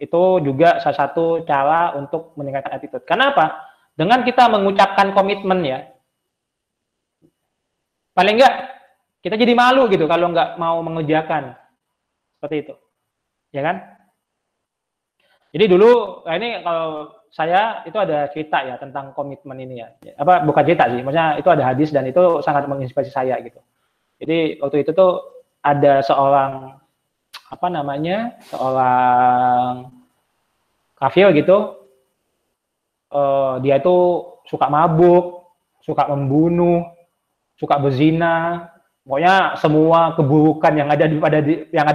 Itu juga salah satu cara untuk meningkatkan attitude. Kenapa? Dengan kita mengucapkan komitmen ya, paling enggak kita jadi malu gitu kalau nggak mau mengerjakan seperti itu, ya kan? Jadi dulu, nah ini kalau saya itu ada cerita ya tentang komitmen ini ya. Apa bukan cerita sih, maksudnya itu ada hadis dan itu sangat menginspirasi saya gitu. Jadi waktu itu tuh ada seorang apa namanya, seorang kafir gitu. Dia itu suka mabuk, suka membunuh, suka berzina. Pokoknya semua keburukan yang ada yang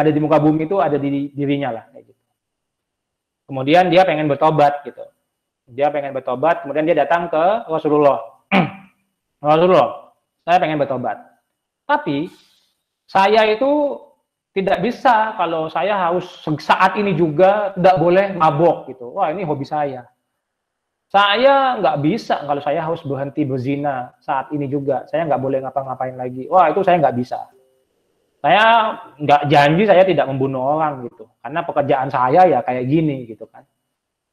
ada di muka bumi itu ada di dirinya lah kayak gitu. Kemudian dia pengen bertobat gitu. Dia pengen bertobat, kemudian dia datang ke Rasulullah. Rasulullah, saya pengen bertobat. Tapi saya itu tidak bisa kalau saya harus saat ini juga tidak boleh mabok gitu. Wah, ini hobi saya. Saya nggak bisa kalau saya harus berhenti berzina saat ini juga. Saya nggak boleh ngapa-ngapain lagi. Wah, itu saya nggak bisa. Saya nggak janji saya tidak membunuh orang gitu. Karena pekerjaan saya ya kayak gini gitu kan.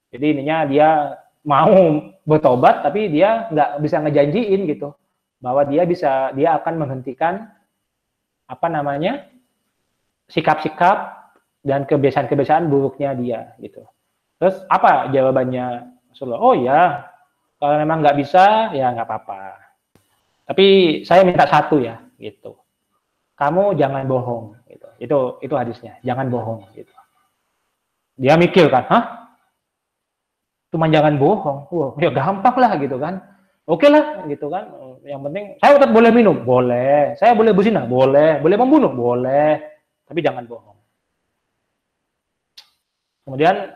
Jadi ininya dia mau bertobat tapi dia nggak bisa ngejanjiin gitu bahwa dia akan menghentikan apa namanya sikap-sikap dan kebiasaan-kebiasaan buruknya dia gitu. Terus apa jawabannya Rasulullah? Oh ya, kalau memang nggak bisa ya nggak apa-apa. Tapi saya minta satu ya gitu. Kamu jangan bohong gitu. Itu hadisnya, jangan bohong gitu. Dia mikir kan, hah? Cuma jangan bohong. Wah, ya gampang lah gitu kan. Oke lah gitu kan. Yang penting saya tetap boleh minum, boleh. Saya boleh berzina, boleh. Boleh membunuh, boleh. Tapi jangan bohong. Kemudian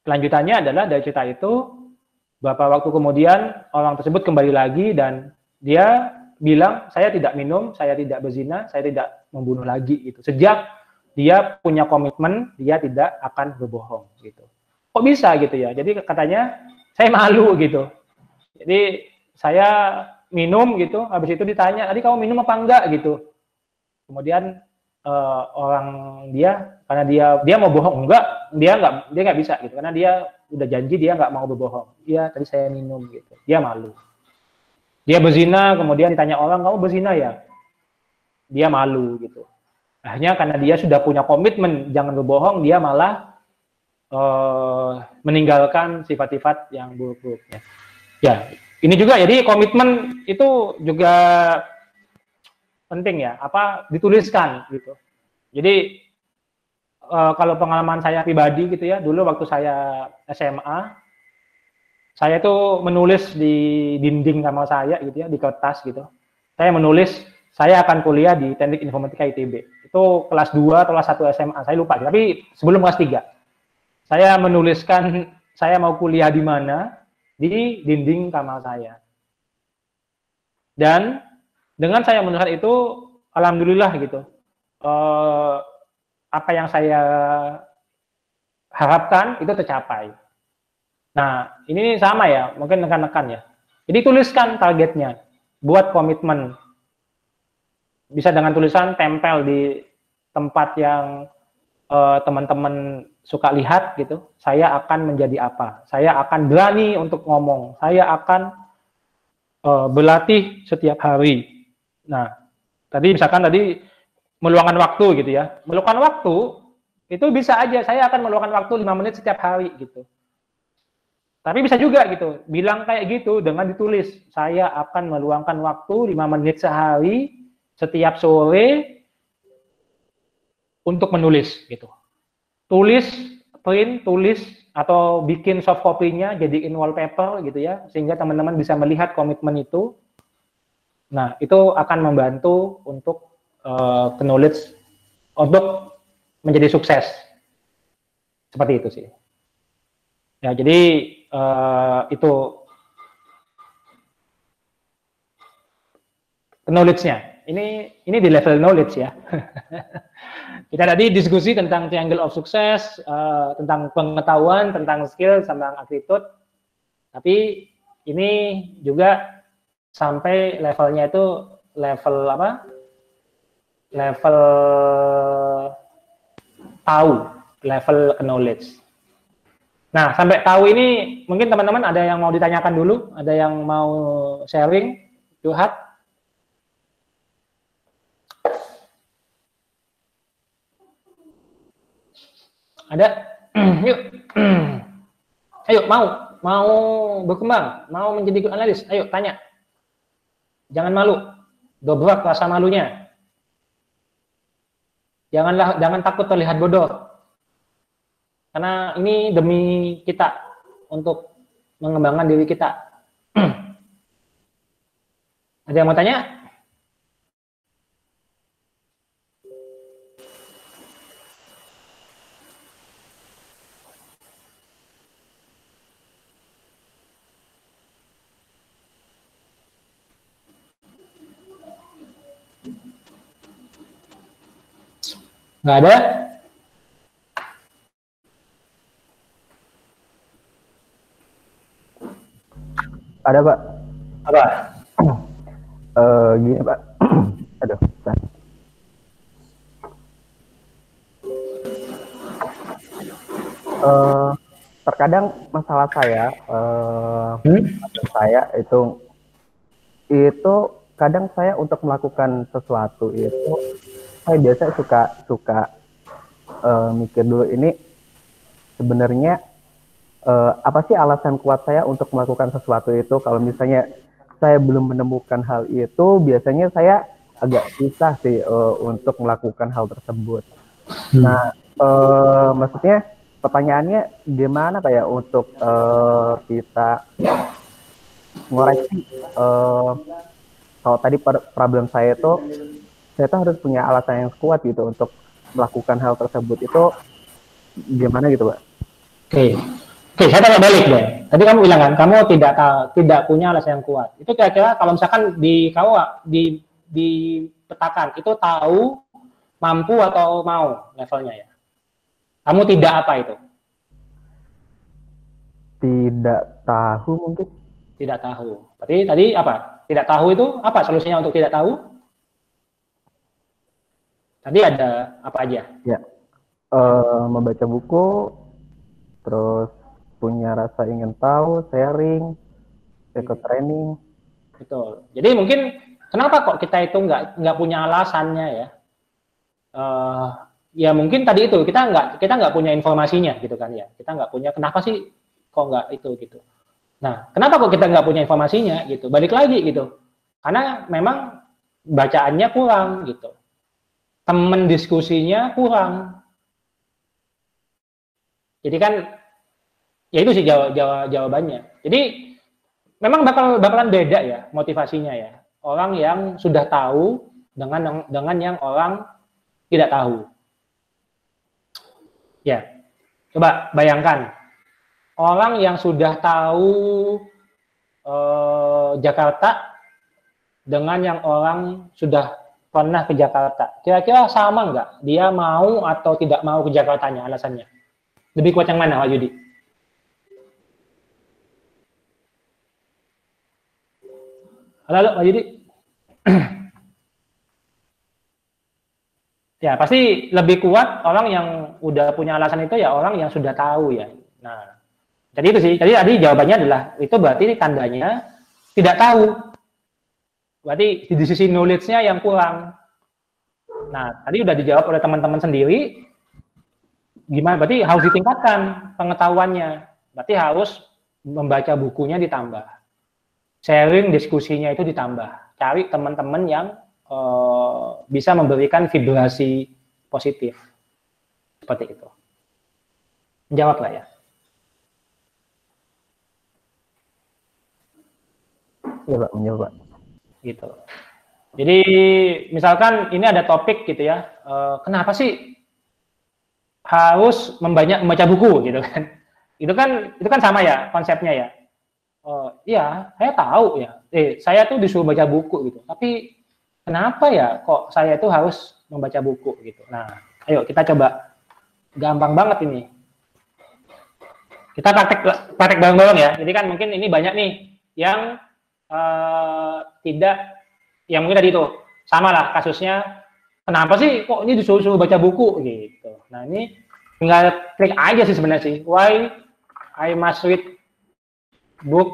kelanjutannya adalah dari cerita itu, beberapa waktu kemudian orang tersebut kembali lagi dan dia bilang, saya tidak minum, saya tidak berzina, saya tidak membunuh lagi gitu. Sejak dia punya komitmen, dia tidak akan berbohong gitu. Kok bisa gitu ya? Jadi katanya saya malu gitu. Jadi saya minum gitu, habis itu ditanya, tadi kamu minum apa enggak gitu. Kemudian orang dia karena dia mau bohong enggak, dia nggak bisa gitu karena dia udah janji dia nggak mau berbohong. Iya, tadi saya minum gitu. Dia malu. Dia berzina, kemudian ditanya orang, kamu berzina ya? Dia malu gitu. Akhirnya karena dia sudah punya komitmen jangan berbohong, dia malah meninggalkan sifat-sifat yang buruk-buruknya. Ya, ini juga jadi komitmen itu juga penting ya, apa dituliskan gitu. Jadi kalau pengalaman saya pribadi gitu ya, dulu waktu saya SMA, saya tuh menulis di dinding kamar saya gitu ya, di kertas gitu. Saya menulis, saya akan kuliah di Teknik Informatika ITB. Itu kelas 2 atau kelas 1 SMA, saya lupa. Tapi sebelum kelas 3. Saya menuliskan, saya mau kuliah di mana, di dinding kamar saya. Dan dengan saya menuliskan itu, alhamdulillah gitu. Apa yang saya harapkan itu tercapai. Nah, ini sama ya, mungkin rekan-rekan ya. Jadi tuliskan targetnya, buat komitmen. Bisa dengan tulisan tempel di tempat yang teman-teman suka lihat gitu. Saya akan menjadi apa? Saya akan berani untuk ngomong. Saya akan berlatih setiap hari. Nah, tadi misalkan meluangkan waktu gitu ya. Meluangkan waktu itu bisa aja. Saya akan meluangkan waktu 5 menit setiap hari gitu. Tapi bisa juga gitu, bilang kayak gitu dengan ditulis, saya akan meluangkan waktu 5 menit sehari, setiap sore, untuk menulis gitu. Tulis, print, tulis atau bikin soft copy-nya jadiin wallpaper gitu ya, sehingga teman-teman bisa melihat komitmen itu. Nah, itu akan membantu untuk penulis untuk menjadi sukses. Seperti itu sih. Ya, jadi itu knowledge-nya. Ini di level knowledge ya. Kita tadi diskusi tentang triangle of success, tentang pengetahuan, tentang skill, tentang attitude. Tapi ini juga sampai levelnya itu level apa? Level tahu, level knowledge. Nah, sampai tahu ini mungkin teman-teman ada yang mau ditanyakan dulu, ada yang mau sharing, curhat. Ada? Yuk. Ayo, mau berkembang, mau menjadi good analis. Ayo, tanya. Jangan malu. Dobrak rasa malunya. Jangan takut terlihat bodoh. Karena ini demi kita untuk mengembangkan diri kita. Ada yang mau tanya? Nggak ada? Ada, Pak. Apa? Gini, Pak. Aduh, bentar. Terkadang masalah saya, itu kadang saya untuk melakukan sesuatu itu saya biasa suka mikir dulu ini sebenarnya apa sih alasan kuat saya untuk melakukan sesuatu itu. Kalau misalnya saya belum menemukan hal itu, biasanya saya agak susah sih untuk melakukan hal tersebut. Nah, maksudnya pertanyaannya gimana Pak ya untuk kita ngoreksi kalau tadi problem saya itu saya tuh harus punya alasan yang kuat gitu untuk melakukan hal tersebut, itu gimana gitu Pak? Oke, saya tanya balik deh. Tadi kamu bilang kan, kamu tidak punya alasan yang kuat. Itu kira-kira kalau misalkan dipetakan, itu tahu, mampu atau mau levelnya ya? Kamu tidak apa itu? Tidak tahu mungkin. Tidak tahu. Berarti tadi apa? Tidak tahu itu apa solusinya untuk tidak tahu? Tadi ada apa aja? Ya, membaca buku, terus punya rasa ingin tahu, sharing, ikut training. Betul. Jadi mungkin kenapa kok kita itu nggak punya alasannya ya? Ya mungkin tadi itu kita nggak punya informasinya gitu kan ya. Kita nggak punya, kenapa sih kok nggak itu gitu. Nah, kenapa kok kita nggak punya informasinya gitu? Balik lagi gitu. Karena memang bacaannya kurang gitu. Temen diskusinya kurang. Jadi kan ya itu sih jawabannya. Jadi memang bakalan beda ya motivasinya ya. Orang yang sudah tahu dengan yang orang tidak tahu. Ya, coba bayangkan orang yang sudah tahu Jakarta dengan yang orang sudah pernah ke Jakarta. Kira-kira sama nggak? Dia mau atau tidak mau ke Jakartanya alasannya? Lebih kuat yang mana, Pak Yudi? Halo, Pak Yudi. Ya, pasti lebih kuat orang yang udah punya alasan itu ya orang yang sudah tahu ya. Nah, jadi itu sih. Tadi jawabannya adalah itu berarti tandanya tidak tahu. Berarti di sisi knowledge-nya yang kurang. Nah, tadi udah dijawab oleh teman-teman sendiri. Gimana? Berarti harus ditingkatkan pengetahuannya. Berarti harus membaca bukunya ditambah. Sharing diskusinya itu ditambah. Cari teman-teman yang bisa memberikan vibrasi positif. Seperti itu. Menjawab lah ya. Iya Pak, menjawab Pak. Gitu. Jadi misalkan ini ada topik gitu ya, kenapa sih harus membaca buku gitu kan? Itu kan sama ya konsepnya ya. Iya, saya tahu ya. Saya tuh disuruh baca buku gitu. Tapi kenapa ya kok saya itu harus membaca buku gitu. Nah, ayo kita coba. Gampang banget ini. Kita praktek bareng-bareng ya. Jadi kan mungkin ini banyak nih yang tidak, yang mungkin tadi itu sama lah kasusnya. Kenapa sih kok ini disuruh baca buku gitu. Nah ini tinggal klik aja sih sebenarnya sih. Why I must read book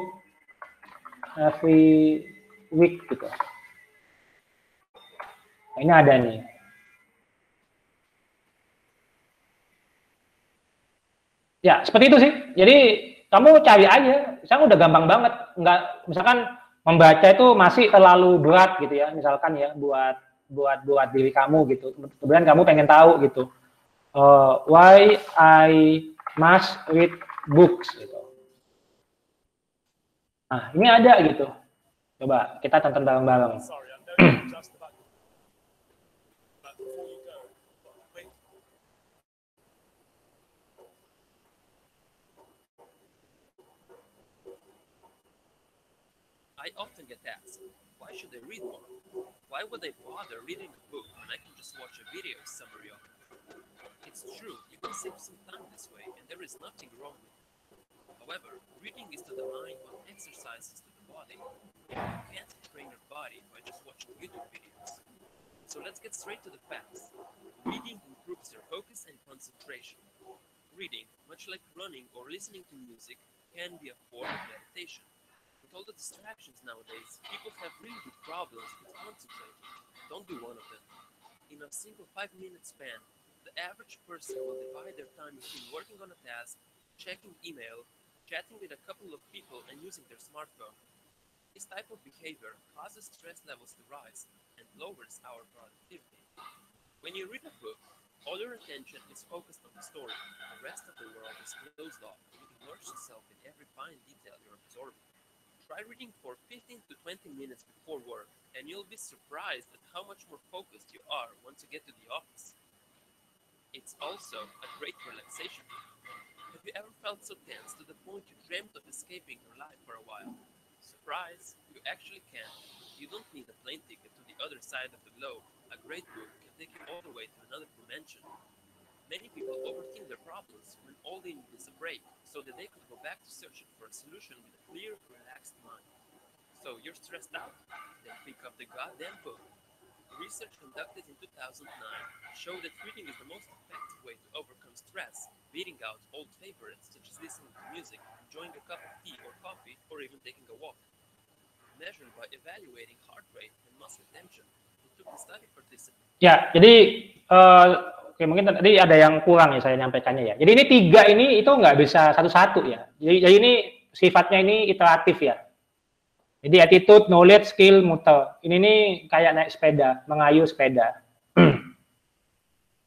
every week gitu. Nah, ini ada nih. Ya seperti itu sih. Jadi kamu cari aja. Misalkan udah gampang banget. Nggak, misalkan membaca itu masih terlalu berat gitu ya. Misalkan ya buat diri kamu gitu. Kemudian kamu pengen tahu gitu. Why I must read books gitu. Nah, ini ada gitu. Coba kita tonton bareng-bareng. I often get asked, why should I read more? Why would I bother reading a book when I can just watch a video summary of it? It's true, you can save some time this way, and there is nothing wrong with it. However, reading is to the mind what exercise is to the body. You can't train your body by just watching YouTube videos. So let's get straight to the facts. Reading improves your focus and concentration. Reading, much like running or listening to music, can be a form of meditation. With all the distractions nowadays, people have really big problems with concentrating. Don't be one of them. In a single 5-minute span, the average person will divide their time between working on a task, checking email, chatting with a couple of people, and using their smartphone. This type of behavior causes stress levels to rise and lowers our productivity. When you read a book, all your attention is focused on the story. The rest of the world is closed off, and you immerse yourself in every fine detail you're absorbing. Try reading for 15 to 20 minutes before work, and you'll be surprised at how much more focused you are once you get to the office. It's also a great relaxation. Have you ever felt so tense to the point you dreamt of escaping your life for a while? Surprise, you actually can. You don't need a plane ticket to the other side of the globe. A great book can take you all the way to another dimension. Many people overthink their problems when all they need is a break, so that they could go back to searching for a solution with a clear, relaxed mind. So you're stressed out? Then pick up the goddamn book. Research conducted in 2009 showed that reading is the most effective way to overcome stress, beating out old favorites such as listening to music, enjoying a cup of tea or coffee, or even taking a walk. Measured by evaluating heart rate and muscle tension, it took the study participants. Ya, jadi oke, mungkin tadi ada yang kurang ya saya nyampaikannya ya. Jadi ini 3 ini itu nggak bisa satu-satu ya. Jadi ini sifatnya ini iteratif ya. Jadi attitude, knowledge, skill, motor. Ini nih kayak naik sepeda, mengayuh sepeda.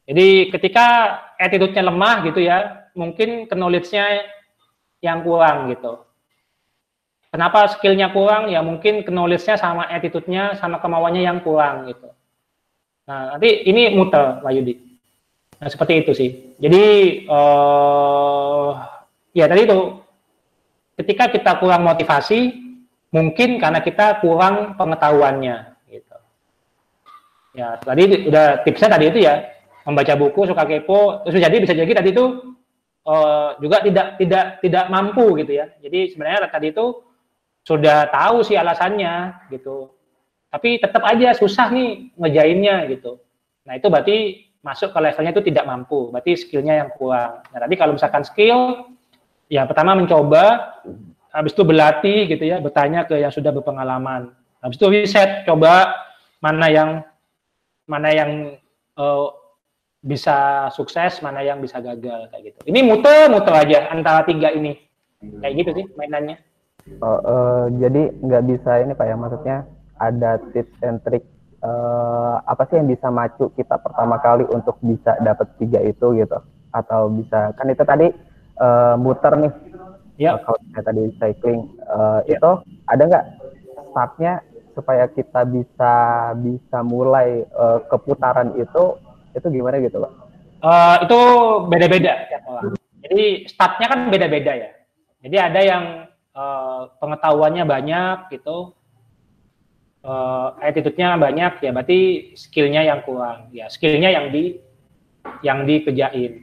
Jadi ketika attitude-nya lemah gitu ya, mungkin knowledge-nya yang kurang gitu. Kenapa skill-nya kurang? Ya mungkin knowledge-nya sama attitude-nya sama kemauannya yang kurang gitu. Nah, nanti ini muter, Pak Yudi. Nah, seperti itu sih. Jadi ya tadi itu ketika kita kurang motivasi, mungkin karena kita kurang pengetahuannya gitu. Ya, tadi udah tipsnya tadi itu ya, membaca buku, suka kepo, terus bisa jadi tadi itu juga tidak mampu gitu ya. Jadi sebenarnya tadi itu sudah tahu sih alasannya gitu. Tapi tetap aja susah nih ngejainnya gitu. Nah, itu berarti masuk ke levelnya itu tidak mampu, berarti skillnya yang kurang. Nah, tadi kalau misalkan skill, ya pertama mencoba, habis itu berlatih gitu ya, bertanya ke yang sudah berpengalaman. Habis itu riset, coba mana yang bisa sukses, mana yang bisa gagal kayak gitu. Ini muter aja antara 3 ini, kayak gitu sih mainannya. Jadi nggak bisa ini Pak ya, maksudnya ada tips and trick apa sih yang bisa macu kita pertama kali untuk bisa dapat 3 itu gitu? atau bisa kan itu tadi muter nih. Ya. Kalau saya tadi cycling itu ada nggak startnya supaya kita bisa mulai keputaran itu gimana gitu Pak? Itu beda-beda tiap orang. Jadi startnya kan beda-beda ya. Jadi ada yang pengetahuannya banyak gitu, attitude-nya banyak ya, berarti skillnya yang kurang ya, skillnya yang dikerjain.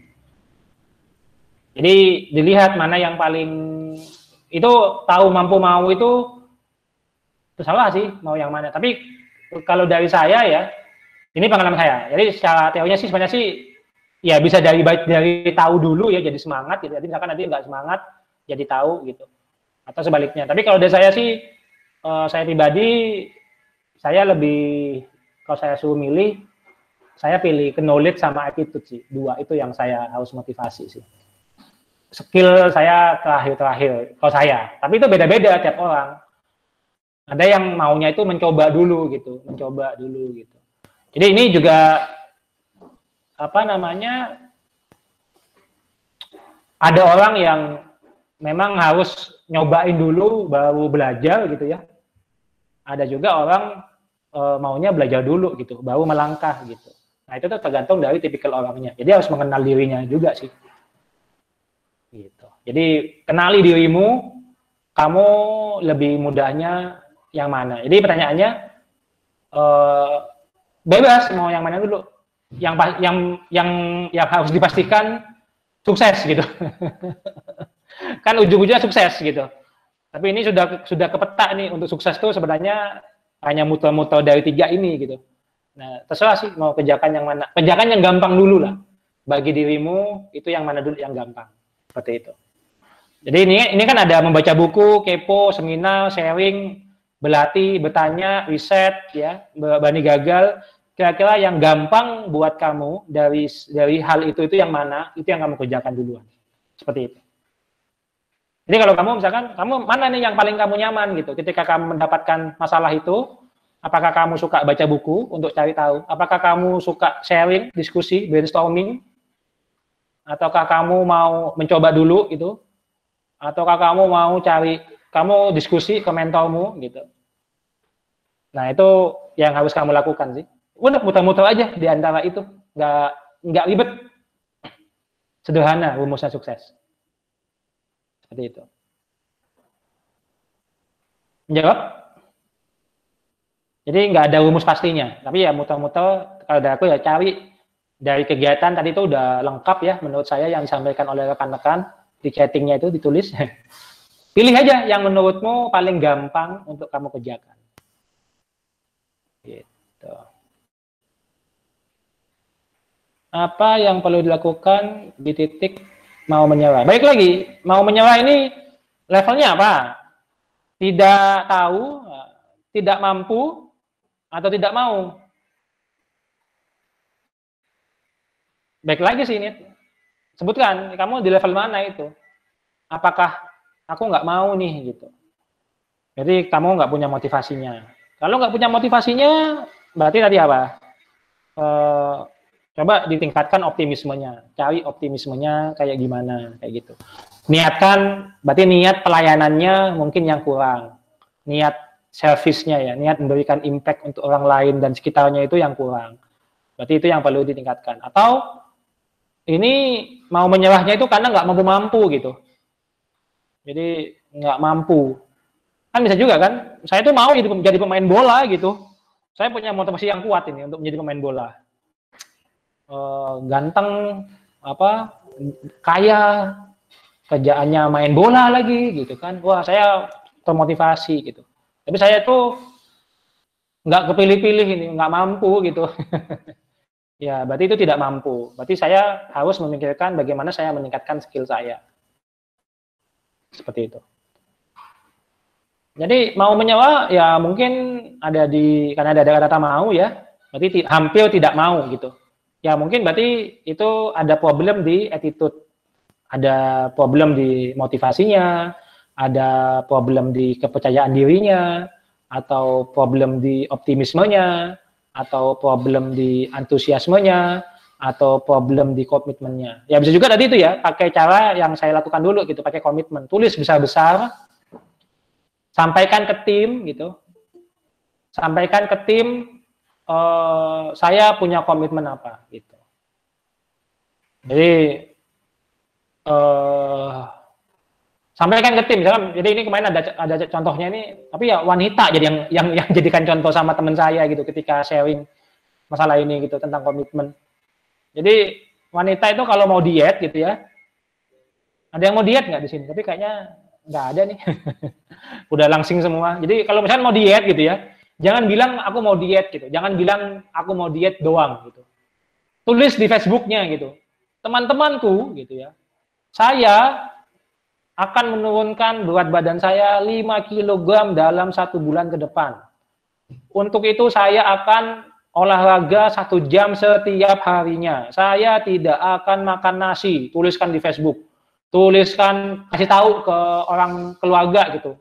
Jadi dilihat mana yang paling itu tahu mampu mau itu salah sih mau yang mana. Tapi kalau dari saya ya, ini pengalaman saya. Jadi secara teorinya sih sebenarnya sih ya bisa dari tahu dulu ya jadi semangat gitu. Jadi misalkan nanti nggak semangat jadi tahu gitu. Atau sebaliknya. Tapi kalau dari saya sih saya pribadi saya lebih kalau saya suruh milih saya pilih ke knowledge sama attitude sih. Dua itu yang saya harus motivasi sih. Skill saya terakhir kalau saya. Tapi itu beda-beda tiap orang. Ada yang maunya itu mencoba dulu gitu. Jadi ini juga apa namanya, ada orang yang memang harus nyobain dulu baru belajar gitu ya. Ada juga orang maunya belajar dulu gitu, baru melangkah gitu. Nah itu tuh tergantung dari tipikal orangnya. Jadi harus mengenal dirinya juga sih. Gitu. Jadi kenali dirimu, kamu lebih mudahnya yang mana. Jadi pertanyaannya bebas mau yang mana dulu. Yang harus dipastikan sukses gitu. Kan ujung-ujungnya sukses gitu. Tapi ini sudah kepetak nih untuk sukses tuh sebenarnya hanya muter-muter dari 3 ini gitu. Nah, terserah sih mau kerjakan yang mana. Kerjakan yang gampang dulu lah. Bagi dirimu itu yang mana dulu yang gampang. Seperti itu. Jadi ini kan ada membaca buku, kepo, seminar, sharing, berlatih, bertanya, riset ya, berani gagal. Kira-kira yang gampang buat kamu dari hal itu yang mana? Itu yang kamu kerjakan duluan. Seperti itu. Jadi kalau kamu misalkan, kamu mana nih yang paling kamu nyaman gitu, ketika kamu mendapatkan masalah itu, apakah kamu suka baca buku untuk cari tahu? Apakah kamu suka sharing, diskusi, brainstorming? Ataukah kamu mau mencoba dulu gitu? Ataukah kamu mau kamu diskusi ke mentormu gitu? Nah itu yang harus kamu lakukan sih. Udah muter-muter aja di antara itu, nggak ribet, sederhana rumusnya sukses. Seperti itu. Menjawab? Jadi nggak ada rumus pastinya, tapi ya muter-muter. Kalau dari aku ya cari dari kegiatan tadi itu udah lengkap ya menurut saya yang disampaikan oleh rekan-rekan di chattingnya itu ditulis. Pilih aja yang menurutmu paling gampang untuk kamu kerjakan. Gitu. Apa yang perlu dilakukan di titik mau menyerah? Baik lagi, mau menyerah ini levelnya apa? Tidak tahu, tidak mampu, atau tidak mau? Baik lagi sih ini. Sebutkan, kamu di level mana itu? Apakah aku nggak mau nih gitu? Jadi kamu nggak punya motivasinya. Kalau nggak punya motivasinya, berarti tadi apa? Coba ditingkatkan optimismenya, cari optimismenya kayak gimana, kayak gitu. Niatkan, berarti niat pelayanannya mungkin yang kurang. Niat service-nya ya, niat memberikan impact untuk orang lain dan sekitarnya itu yang kurang. Berarti itu yang perlu ditingkatkan. Atau ini mau menyerahnya itu karena nggak mampu-mampu gitu. Jadi nggak mampu. Kan bisa juga kan, saya tuh mau jadi pemain bola gitu. Saya punya motivasi yang kuat ini untuk menjadi pemain bola. Ganteng, kaya, kerjaannya main bola lagi gitu kan. Wah, saya termotivasi gitu. Tapi saya tuh nggak kepilih-pilih ini, nggak mampu gitu. Ya, berarti itu tidak mampu. Berarti saya harus memikirkan bagaimana saya meningkatkan skill saya. Seperti itu. Jadi mau menyerah ya mungkin karena ada kata mau ya, berarti hampir tidak mau gitu. Ya mungkin berarti itu ada problem di attitude, ada problem di motivasinya, ada problem di kepercayaan dirinya, atau problem di optimismenya, atau problem di antusiasmenya, atau problem di komitmennya. Ya bisa juga tadi itu ya, pakai cara yang saya lakukan dulu gitu, pakai komitmen. Tulis besar-besar, sampaikan ke tim gitu. Sampaikan ke tim, saya punya komitmen apa gitu. Jadi sampaikan ke tim, misalkan, jadi ini kemarin ada contohnya ini, tapi ya wanita jadi yang jadikan contoh sama teman saya gitu ketika sharing masalah ini gitu tentang komitmen. Jadi wanita itu kalau mau diet gitu ya, ada yang mau diet nggak di sini? Tapi kayaknya nggak ada nih, udah langsing semua. Jadi kalau misalnya mau diet gitu ya, jangan bilang aku mau diet gitu, jangan bilang aku mau diet doang gitu. Tulis di Facebooknya gitu. Teman-temanku gitu ya, saya akan menurunkan berat badan saya 5 kg dalam 1 bulan ke depan. Untuk itu saya akan olahraga 1 jam setiap harinya. Saya tidak akan makan nasi. Tuliskan di Facebook. Tuliskan, kasih tahu ke orang keluarga gitu,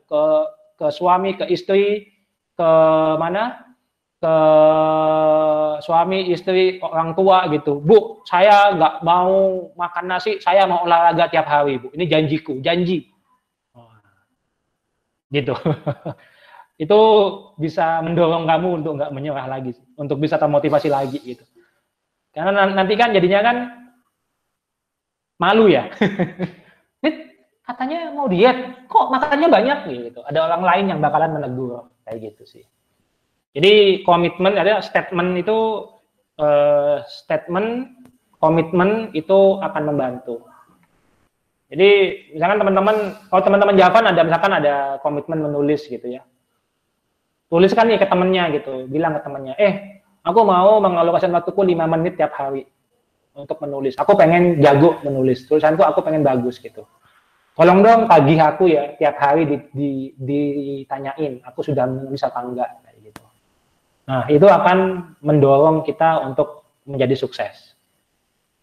ke suami, ke istri, ke mana? Ke suami, istri, orang tua gitu. Bu, saya nggak mau makan nasi, saya mau olahraga tiap hari, Bu. Ini janjiku, janji. Gitu. Itu bisa mendorong kamu untuk nggak menyerah lagi, untuk bisa termotivasi lagi gitu. Karena nanti kan jadinya kan malu ya. Katanya mau diet, kok makannya banyak gitu. Ada orang lain yang bakalan menegur kayak gitu sih. Jadi komitmen, ada statement itu, komitmen itu akan membantu. Jadi misalkan teman-teman, kalau teman-teman Javan ada misalkan ada komitmen menulis gitu ya. Tuliskan nih ke temennya gitu, bilang ke temennya, aku mau mengalokasikan waktuku 5 menit tiap hari untuk menulis. Aku pengen jago menulis, tulisanku aku pengen bagus gitu. Tolong dong tagih aku ya, tiap hari ditanyain, aku sudah menulis apa enggak. Nah, itu akan mendorong kita untuk menjadi sukses.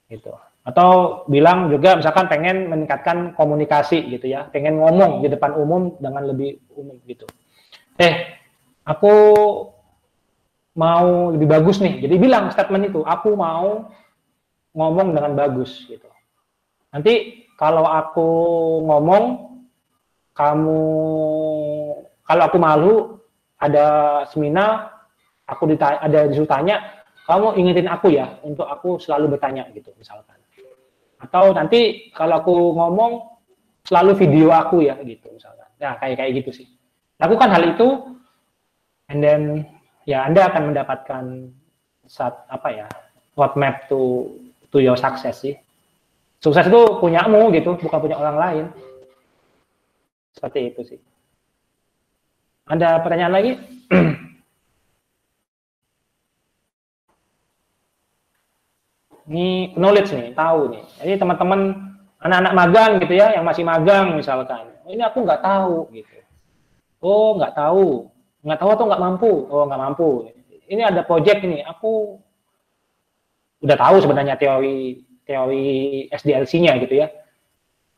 Gitu. Atau bilang juga misalkan pengen meningkatkan komunikasi gitu ya, pengen ngomong di depan umum dengan lebih umum gitu. Aku mau lebih bagus nih. Jadi bilang statement itu, aku mau ngomong dengan bagus gitu. Nanti kalau aku ngomong, kalau aku malu, ada seminar, ada disuruh tanya, kamu ingetin aku ya untuk aku selalu bertanya gitu misalkan. Atau nanti kalau aku ngomong selalu video aku ya gitu misalkan. Nah kayak gitu sih. Lakukan hal itu, and then ya Anda akan mendapatkan roadmap to your success sih. Sukses itu punyamu gitu, bukan punya orang lain. Seperti itu sih. Ada pertanyaan lagi? Ini knowledge nih, tahu nih. Jadi teman-teman anak-anak magang gitu ya, yang masih magang misalkan. Ini aku nggak tahu gitu. Oh nggak tahu atau nggak mampu. Oh nggak mampu. Ini ada project ini, aku udah tahu sebenarnya teori SDLC-nya gitu ya.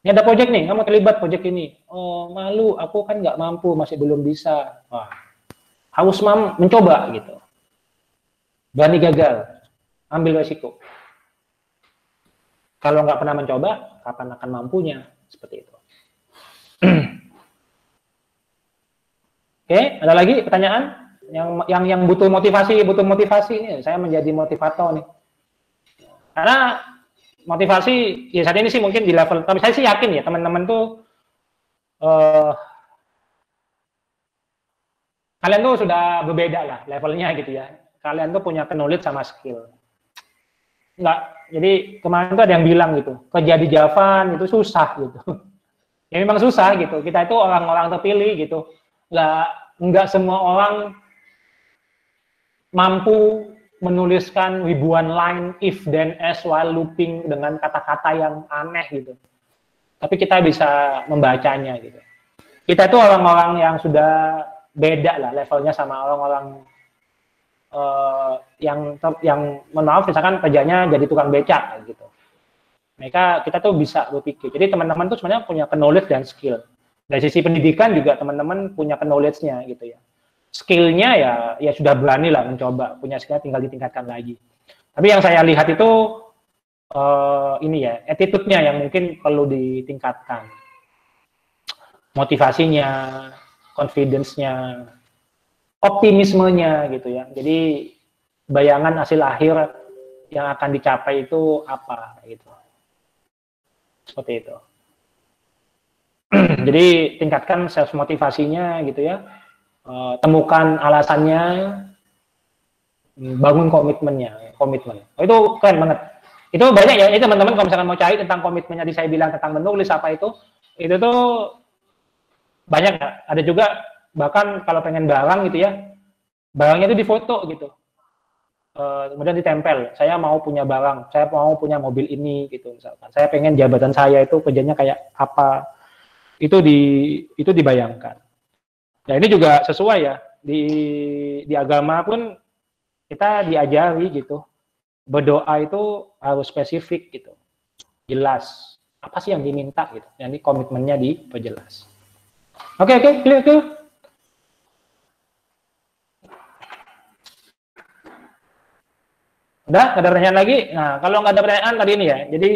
Ini ada project nih, kamu terlibat project ini. Oh malu, aku kan nggak mampu, masih belum bisa. Wah, harus mencoba gitu. Berani gagal, ambil resiko. Kalau nggak pernah mencoba, kapan akan mampunya? Seperti itu. Oke, ada lagi pertanyaan? Yang butuh motivasi ini, saya menjadi motivator nih. Karena motivasi, ya saat ini sih mungkin di level, tapi saya sih yakin ya teman-teman tuh, kalian tuh sudah berbeda lah levelnya gitu ya. Kalian tuh punya knowledge sama skill. Enggak, jadi kemarin tuh ada yang bilang gitu, kerja di Javan itu susah gitu. Ya memang susah gitu, kita itu orang-orang terpilih gitu. Enggak semua orang mampu menuliskan ribuan line if then else while looping dengan kata-kata yang aneh gitu. Tapi kita bisa membacanya gitu. Kita itu orang-orang yang sudah beda lah levelnya sama orang-orang yang mohon maaf misalkan kerjanya jadi tukang becak gitu. Kita tuh bisa berpikir. Jadi teman-teman tuh sebenarnya punya knowledge dan skill. Dari sisi pendidikan juga teman-teman punya knowledge-nya gitu ya. Skill-nya ya sudah berani lah mencoba, punya skill tinggal ditingkatkan lagi. Tapi yang saya lihat itu ini ya, attitude-nya yang mungkin perlu ditingkatkan. Motivasinya, confidence-nya, optimismenya gitu ya. Jadi bayangan hasil akhir yang akan dicapai itu apa gitu. Seperti itu. Jadi tingkatkan self motivasinya gitu ya. Temukan alasannya, bangun komitmen. Itu keren banget. Itu banyak ya, itu teman-teman kalau misalkan mau cari tentang komitmennya di saya bilang tentang menulis apa itu tuh banyak. Ada juga bahkan kalau pengen barang gitu ya, barangnya itu difoto gitu. Kemudian ditempel, saya mau punya barang, saya mau punya mobil ini gitu misalkan. Saya pengen jabatan saya itu kerjanya kayak apa. Itu dibayangkan. Nah, ini juga sesuai ya, di agama pun kita diajari gitu. Berdoa itu harus spesifik gitu. Jelas. Apa sih yang diminta gitu. Jadi komitmennya diperjelas. Oke, clear. Udah, nggak ada pertanyaan lagi? Nah, kalau nggak ada pertanyaan tadi ini ya, jadi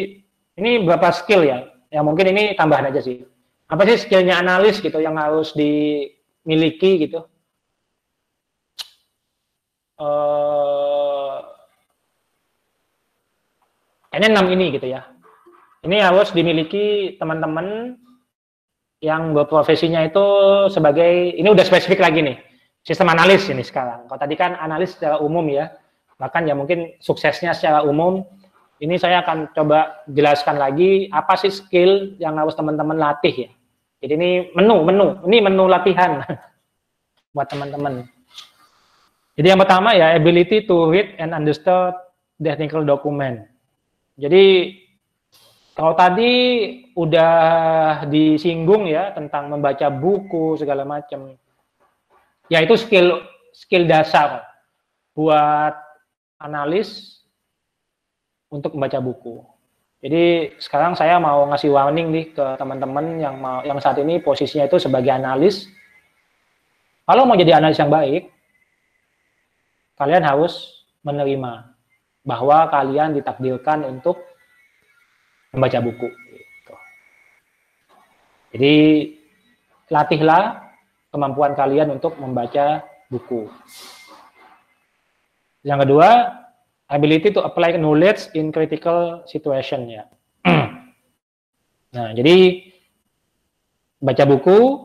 ini beberapa skill ya, yang mungkin ini tambahan aja sih. Apa sih skillnya analis gitu yang harus dimiliki gitu? Kayaknya 6 ini gitu ya. Ini harus dimiliki teman-teman yang berprofesinya itu sebagai, ini udah spesifik lagi nih, sistem analis ini sekarang. Kalau tadi kan analis secara umum ya, bahkan ya mungkin suksesnya secara umum. Ini saya akan coba jelaskan lagi apa sih skill yang harus teman-teman latih ya. Jadi ini menu latihan buat teman-teman. Jadi yang pertama ya, ability to read and understand technical document. Jadi kalau tadi udah disinggung ya tentang membaca buku segala macam. Ya itu skill dasar buat analis untuk membaca buku. Jadi sekarang saya mau ngasih warning nih ke teman-teman yang saat ini posisinya itu sebagai analis. Kalau mau jadi analis yang baik, kalian harus menerima bahwa kalian ditakdirkan untuk membaca buku. Gitu. Jadi latihlah kemampuan kalian untuk membaca buku. Yang kedua, ability to apply knowledge in critical situation ya. Nah, jadi baca buku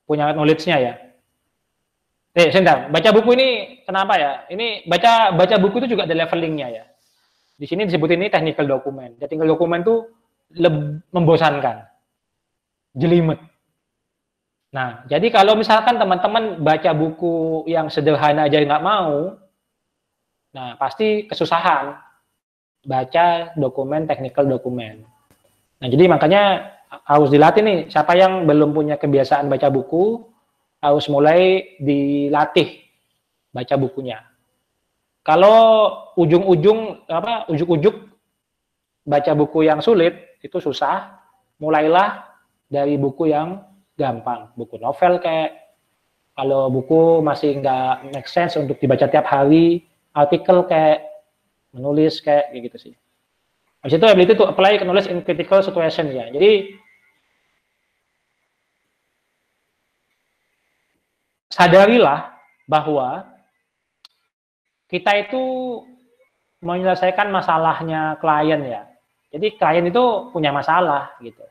punya knowledge-nya ya. Sebentar, baca buku ini kenapa ya? Ini baca buku itu juga ada levelingnya ya. Di sini disebut ini technical document. Technical document itu membosankan, jelimet. Nah, jadi kalau misalkan teman-teman baca buku yang sederhana aja nggak mau, nah pasti kesusahan baca dokumen technical document. Nah, jadi makanya harus dilatih nih. Siapa yang belum punya kebiasaan baca buku, harus mulai dilatih baca bukunya. Kalau ujung-ujung baca buku yang sulit itu susah, mulailah dari buku yang gampang, buku novel kayak, kalau buku masih nggak make sense untuk dibaca tiap hari, artikel kayak, menulis kayak gitu sih. Habis itu ability to apply knowledge in critical situation ya. Jadi sadarilah bahwa kita itu menyelesaikan masalahnya klien ya. Jadi klien itu punya masalah gitu.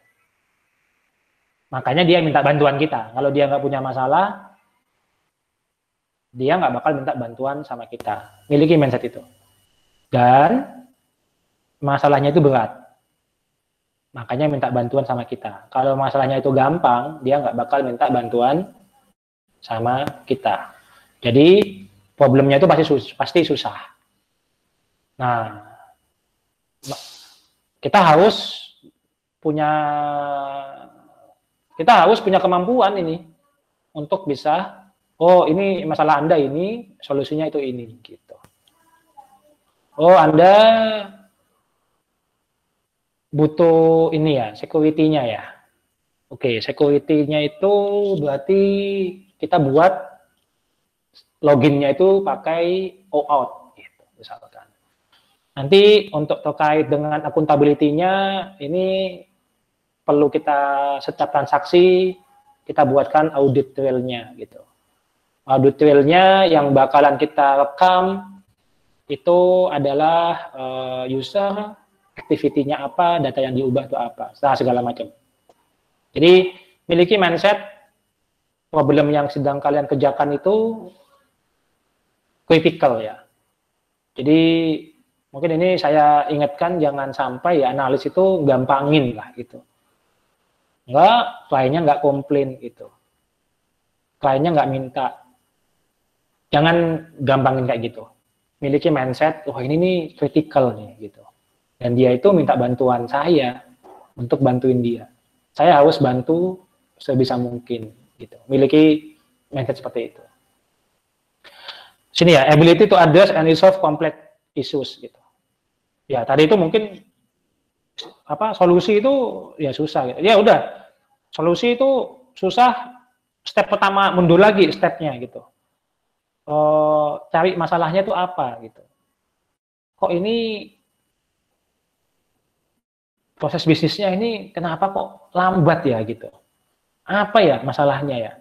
Makanya dia minta bantuan kita. Kalau dia nggak punya masalah, dia nggak bakal minta bantuan sama kita. Miliki mindset itu. Dan masalahnya itu berat. Makanya minta bantuan sama kita. Kalau masalahnya itu gampang, dia nggak bakal minta bantuan sama kita. Jadi problemnya itu pasti susah. Nah, kita harus punya kemampuan ini untuk bisa, oh ini masalah Anda ini, solusinya itu ini gitu. Oh, Anda butuh ini ya, security-nya ya. Oke, security-nya itu berarti kita buat loginnya itu pakai OAuth gitu misalkan. Nanti untuk terkait dengan accountability-nya, ini perlu kita setiap transaksi kita buatkan audit trail-nya gitu. Audit trail-nya yang bakalan kita rekam itu adalah user, activity-nya apa, data yang diubah itu apa, segala macam. Jadi miliki mindset problem yang sedang kalian kerjakan itu critical ya. Jadi mungkin ini saya ingatkan jangan sampai ya analis itu gampangin lah gitu. Enggak, kliennya nggak komplain gitu. Kliennya nggak minta. Jangan gampangin kayak gitu. Miliki mindset, wah ini nih critical nih gitu. Dan dia itu minta bantuan saya untuk bantuin dia. Saya harus bantu sebisa mungkin gitu. Miliki mindset seperti itu. Sini ya, ability to address and resolve complex issues gitu. Ya, tadi itu mungkin solusi itu ya susah gitu. Ya udah. Solusi itu susah, step pertama mundur lagi stepnya gitu. Cari masalahnya itu apa gitu. Kok ini proses bisnisnya ini kenapa kok lambat ya gitu. Apa ya masalahnya ya?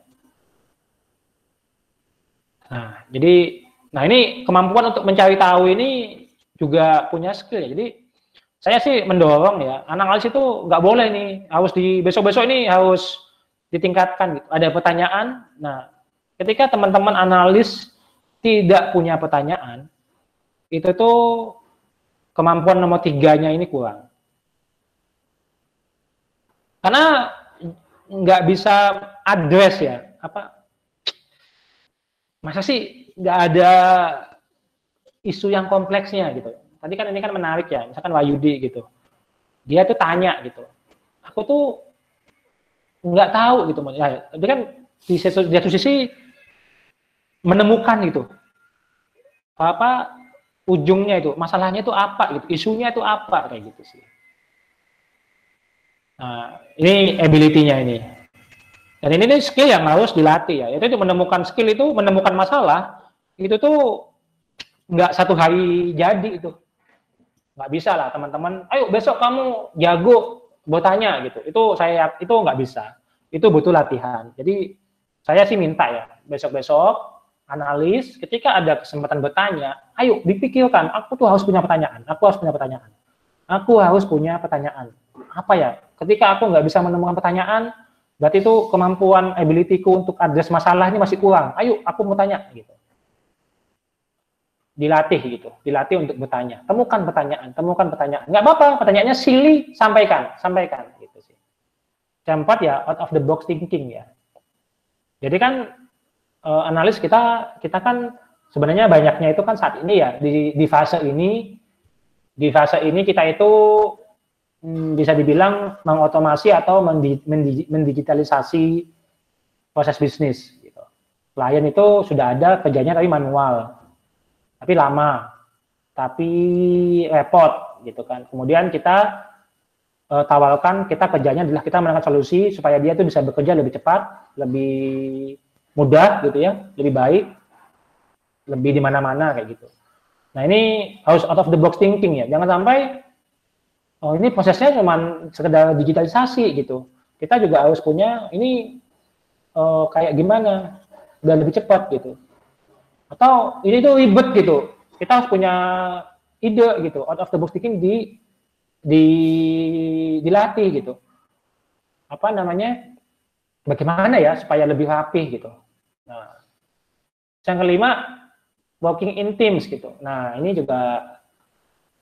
Nah, jadi ini kemampuan untuk mencari tahu ini juga punya skill ya. Jadi saya sih mendorong ya, analis itu nggak boleh nih, harus besok-besok ini harus ditingkatkan gitu. Ada pertanyaan, nah ketika teman-teman analis tidak punya pertanyaan, itu tuh kemampuan nomor 3-nya ini kurang. Karena nggak bisa address ya, masa sih nggak ada isu yang kompleksnya gitu. Tadi kan ini kan menarik ya, misalkan Wahyudi gitu. Dia tuh tanya gitu. Aku tuh nggak tahu gitu. Ya, tapi kan di satu sisi menemukan gitu. Ujungnya itu, masalahnya itu apa gitu, isunya itu apa kayak gitu sih. Nah, ini ability-nya ini. Dan ini skill yang harus dilatih ya. Itu menemukan skill itu, menemukan masalah itu tuh nggak satu hari jadi itu. Nggak bisa lah teman-teman, ayo besok kamu jago bertanya gitu. Itu nggak bisa. Itu butuh latihan. Jadi saya sih minta ya, besok-besok analis ketika ada kesempatan bertanya, ayo dipikirkan, aku tuh harus punya pertanyaan. Aku harus punya pertanyaan. Aku harus punya pertanyaan. Apa ya? Ketika aku nggak bisa menemukan pertanyaan, berarti itu kemampuan ability-ku untuk address masalah ini masih kurang. Ayo, aku mau tanya gitu. Dilatih gitu, dilatih untuk bertanya. Temukan pertanyaan. Nggak apa-apa, pertanyaannya silly, sampaikan gitu sih. Yang 4 ya, out of the box thinking ya. Jadi kan analis kita kan sebenarnya banyaknya itu kan saat ini ya di fase ini kita itu bisa dibilang mengotomasi atau mendigitalisasi proses bisnis gitu. Klien itu sudah ada kerjanya tapi manual. Tapi lama, tapi repot gitu kan. Kemudian kita tawarkan, kita kerjanya adalah kita menemukan solusi supaya dia tuh bisa bekerja lebih cepat, lebih mudah gitu ya, lebih baik, lebih di mana-mana kayak gitu. Nah ini harus out of the box thinking ya. Jangan sampai ini prosesnya cuma sekedar digitalisasi gitu. Kita juga harus punya ini kayak gimana biar lebih cepat gitu. Atau ini tuh ribet gitu. Kita harus punya ide gitu. Out of the box thinking dilatih gitu. Bagaimana ya supaya lebih rapih gitu. Nah, yang kelima working in teams gitu. Nah, ini juga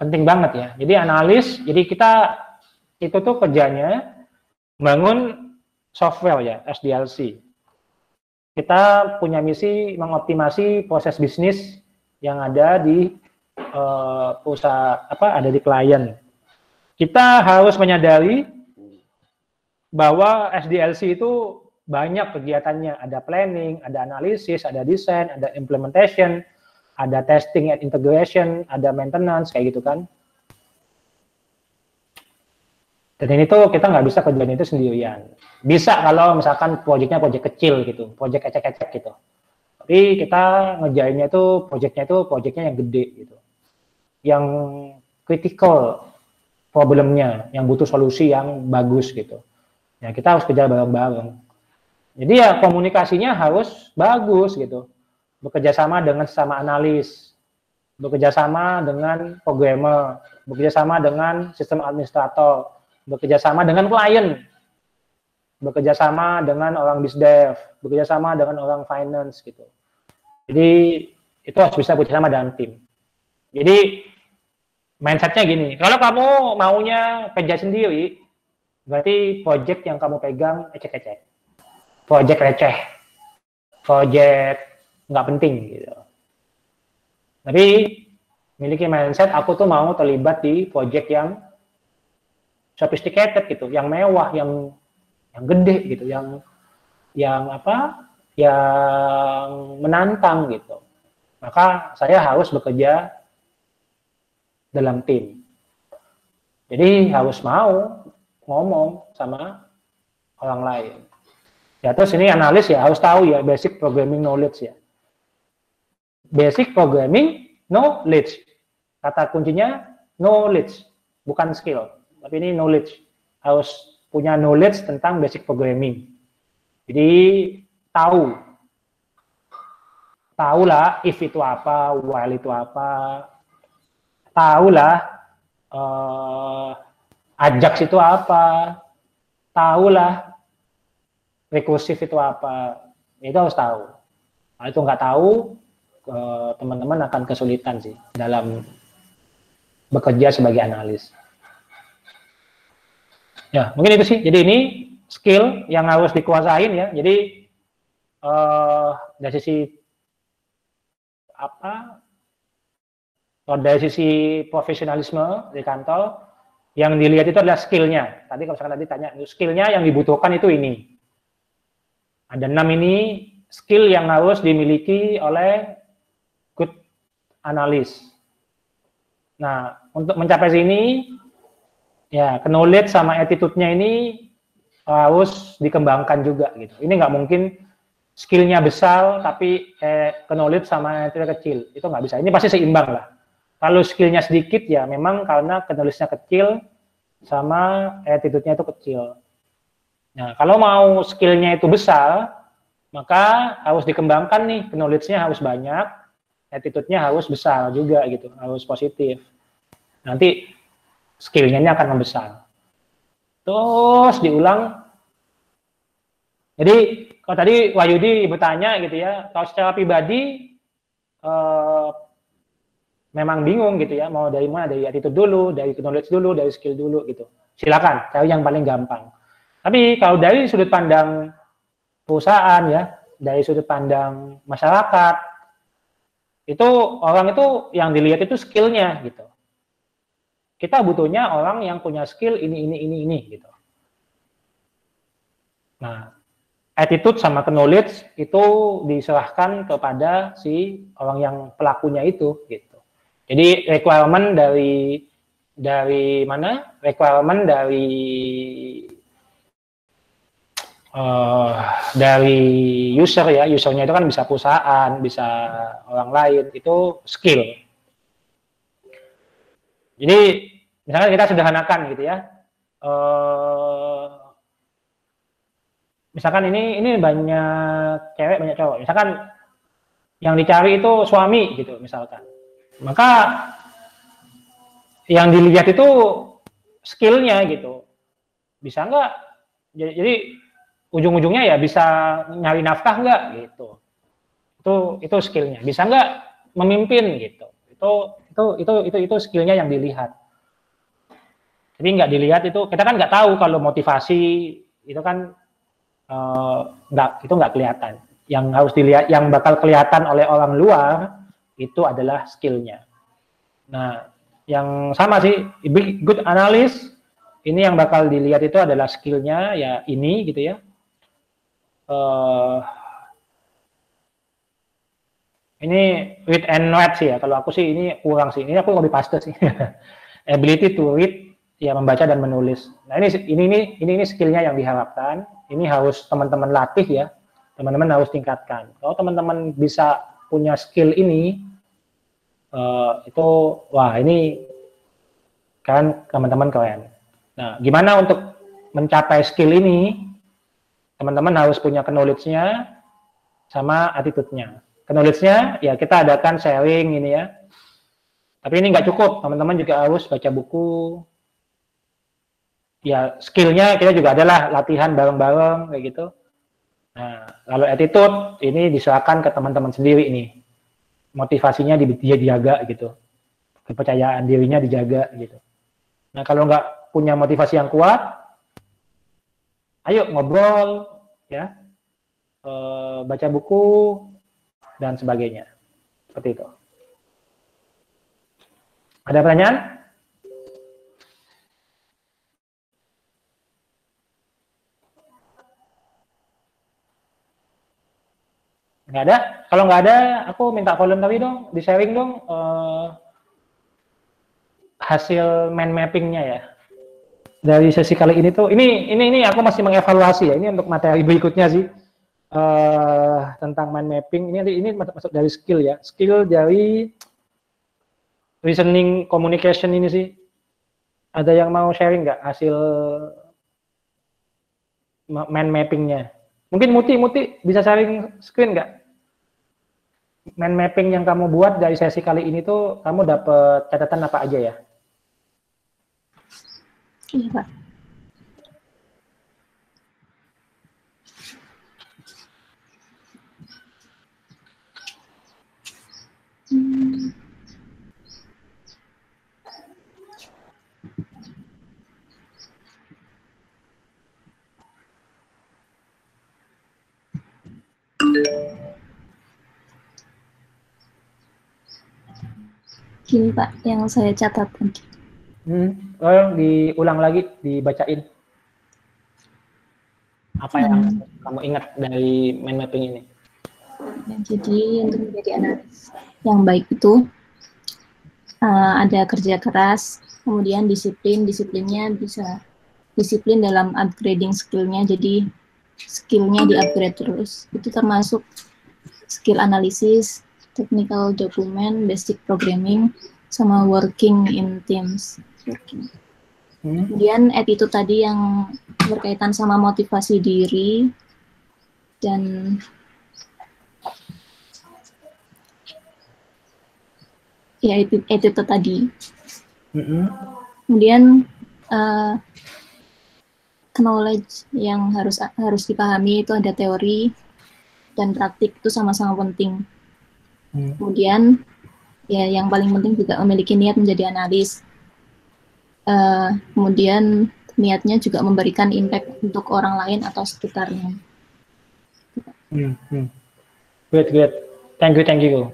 penting banget ya. Jadi analis, jadi kita itu tuh kerjanya bangun software ya, SDLC. Kita punya misi mengoptimasi proses bisnis yang ada di ada di klien. Kita harus menyadari bahwa SDLC itu banyak kegiatannya, ada planning, ada analisis, ada desain, ada implementation, ada testing and integration, ada maintenance kayak gitu kan. Dan ini tuh kita nggak bisa kerjain itu sendirian. Bisa kalau misalkan proyeknya proyek kecil gitu, proyek ecek-ecek gitu. Tapi kita ngerjainnya itu proyeknya yang gede gitu. Yang critical problemnya, yang butuh solusi yang bagus gitu. Ya kita harus kejar bareng-bareng. Jadi ya komunikasinya harus bagus gitu. Bekerja sama dengan sesama analis, bekerja sama dengan programmer, bekerja sama dengan sistem administrator, bekerja sama dengan klien, bekerja sama dengan orang bisdev, bekerja sama dengan orang finance gitu. Jadi itu harus bisa bekerja sama dengan tim. Jadi mindsetnya gini, kalau kamu maunya kerja sendiri, berarti project yang kamu pegang ecek-ecek, project receh, project nggak penting gitu. Tapi miliki mindset, aku tuh mau terlibat di project yang sophisticated gitu, yang mewah, yang gede gitu, yang apa, yang menantang gitu. Maka saya harus bekerja dalam tim. Jadi harus mau ngomong sama orang lain. Ya terus ini analis ya harus tahu ya basic programming knowledge ya. Basic programming knowledge. Kata kuncinya knowledge, bukan skill. Tapi ini knowledge. Harus punya knowledge tentang basic programming. Jadi tahulah if itu apa, while itu apa, tahulah Ajax itu apa, tahulah recursive itu apa, itu harus tahu. Kalau itu nggak tahu, teman-teman akan kesulitan sih dalam bekerja sebagai analis. Ya, mungkin itu sih. Jadi ini skill yang harus dikuasain ya. Jadi dari sisi apa? Dari sisi profesionalisme di kantor, yang dilihat itu adalah skillnya. Tadi kalau misalkan tadi tanya, skillnya yang dibutuhkan itu ini. Ada 6 ini skill yang harus dimiliki oleh good analis. Nah, untuk mencapai sini, ya, knowledge sama attitude-nya ini harus dikembangkan juga gitu. Ini nggak mungkin skillnya besar tapi knowledge sama attitude kecil, itu nggak bisa. Ini pasti seimbang lah. Kalau skillnya sedikit ya memang karena knowledge-nya kecil sama attitude-nya itu kecil. Nah, kalau mau skillnya itu besar, maka harus dikembangkan nih, knowledge-nya harus banyak, attitude-nya harus besar juga gitu, harus positif. Nanti skill-nya ini akan membesar. Terus diulang. Jadi kalau tadi Wahyudi bertanya gitu ya, kalau secara pribadi memang bingung gitu ya, mau dari mana, dari attitude dulu, dari knowledge dulu, dari skill dulu gitu. Silakan, cari yang paling gampang. Tapi kalau dari sudut pandang perusahaan ya, dari sudut pandang masyarakat, itu orang itu yang dilihat itu skill-nya gitu. Kita butuhnya orang yang punya skill ini gitu. Nah, attitude sama knowledge itu diserahkan kepada si orang yang pelakunya itu gitu. Jadi requirement dari mana? Requirement dari user ya, usernya itu kan bisa perusahaan, bisa orang lain, itu skill. Jadi misalkan kita sederhanakan gitu ya, misalkan ini banyak cewek banyak cowok, misalkan yang dicari itu suami gitu misalkan, maka yang dilihat itu skillnya gitu, bisa nggak, jadi ujung-ujungnya ya bisa nyari nafkah nggak gitu, itu skillnya, bisa nggak memimpin gitu, itu skillnya yang dilihat. Jadi nggak dilihat itu, kita kan nggak tahu kalau motivasi itu kan itu nggak kelihatan. Yang harus dilihat, yang bakal kelihatan oleh orang luar itu adalah skillnya. Nah, yang sama sih, good analyst ini yang bakal dilihat itu adalah skillnya ya ini gitu ya. Ini read and write sih ya. Kalau aku sih ini kurang sih. Ini aku lebih paste sih. Ability to read, ya membaca dan menulis. Nah ini skillnya yang diharapkan. Ini harus teman-teman latih ya. Teman-teman harus tingkatkan. Kalau teman-teman bisa punya skill ini, itu wah ini Kan teman-teman keren. Nah, gimana untuk mencapai skill ini? Teman-teman harus punya knowledge-nya sama attitude-nya. Knowledge-nya ya kita adakan sharing ini ya. Tapi ini nggak cukup, teman-teman juga harus baca buku. Ya skill-nya kita juga adalah latihan bareng-bareng kayak gitu. Nah, kalau attitude ini diserahkan ke teman-teman sendiri nih. Motivasinya dia dijaga gitu. Kepercayaan dirinya dijaga gitu. Nah, kalau nggak punya motivasi yang kuat, ayo ngobrol ya. Baca buku dan sebagainya. Seperti itu. Ada pertanyaan? Nggak ada? Kalau nggak ada, aku minta voluntary dong, di sharing dong hasil mind mappingnya ya. Dari sesi kali ini tuh, ini aku masih mengevaluasi ya. Ini untuk materi berikutnya sih tentang mind mapping. Ini masuk dari skill ya, skill dari listening communication ini sih. Ada yang mau sharing nggak hasil mind mappingnya? Mungkin Muti bisa sharing screen nggak? Mind mapping yang kamu buat dari sesi kali ini tuh kamu dapat catatan apa aja ya? Iya, Pak. Gini Pak, yang saya catat tadi. Diulang lagi, dibacain. Apa yang kamu ingat dari mind mapping ini? Jadi untuk menjadi analis yang baik itu ada kerja keras, kemudian disiplinnya bisa disiplin dalam upgrading skillnya, jadi skillnya di-upgrade terus. Itu termasuk skill analisis, technical document, basic programming, sama working in teams. Kemudian attitude tadi yang berkaitan sama motivasi diri dan ya attitude tadi. Kemudian knowledge yang harus dipahami itu ada teori dan praktik, itu sama-sama penting. Kemudian ya yang paling penting juga memiliki niat menjadi analis. Kemudian niatnya juga memberikan impact untuk orang lain atau sekitarnya. Great. Thank you.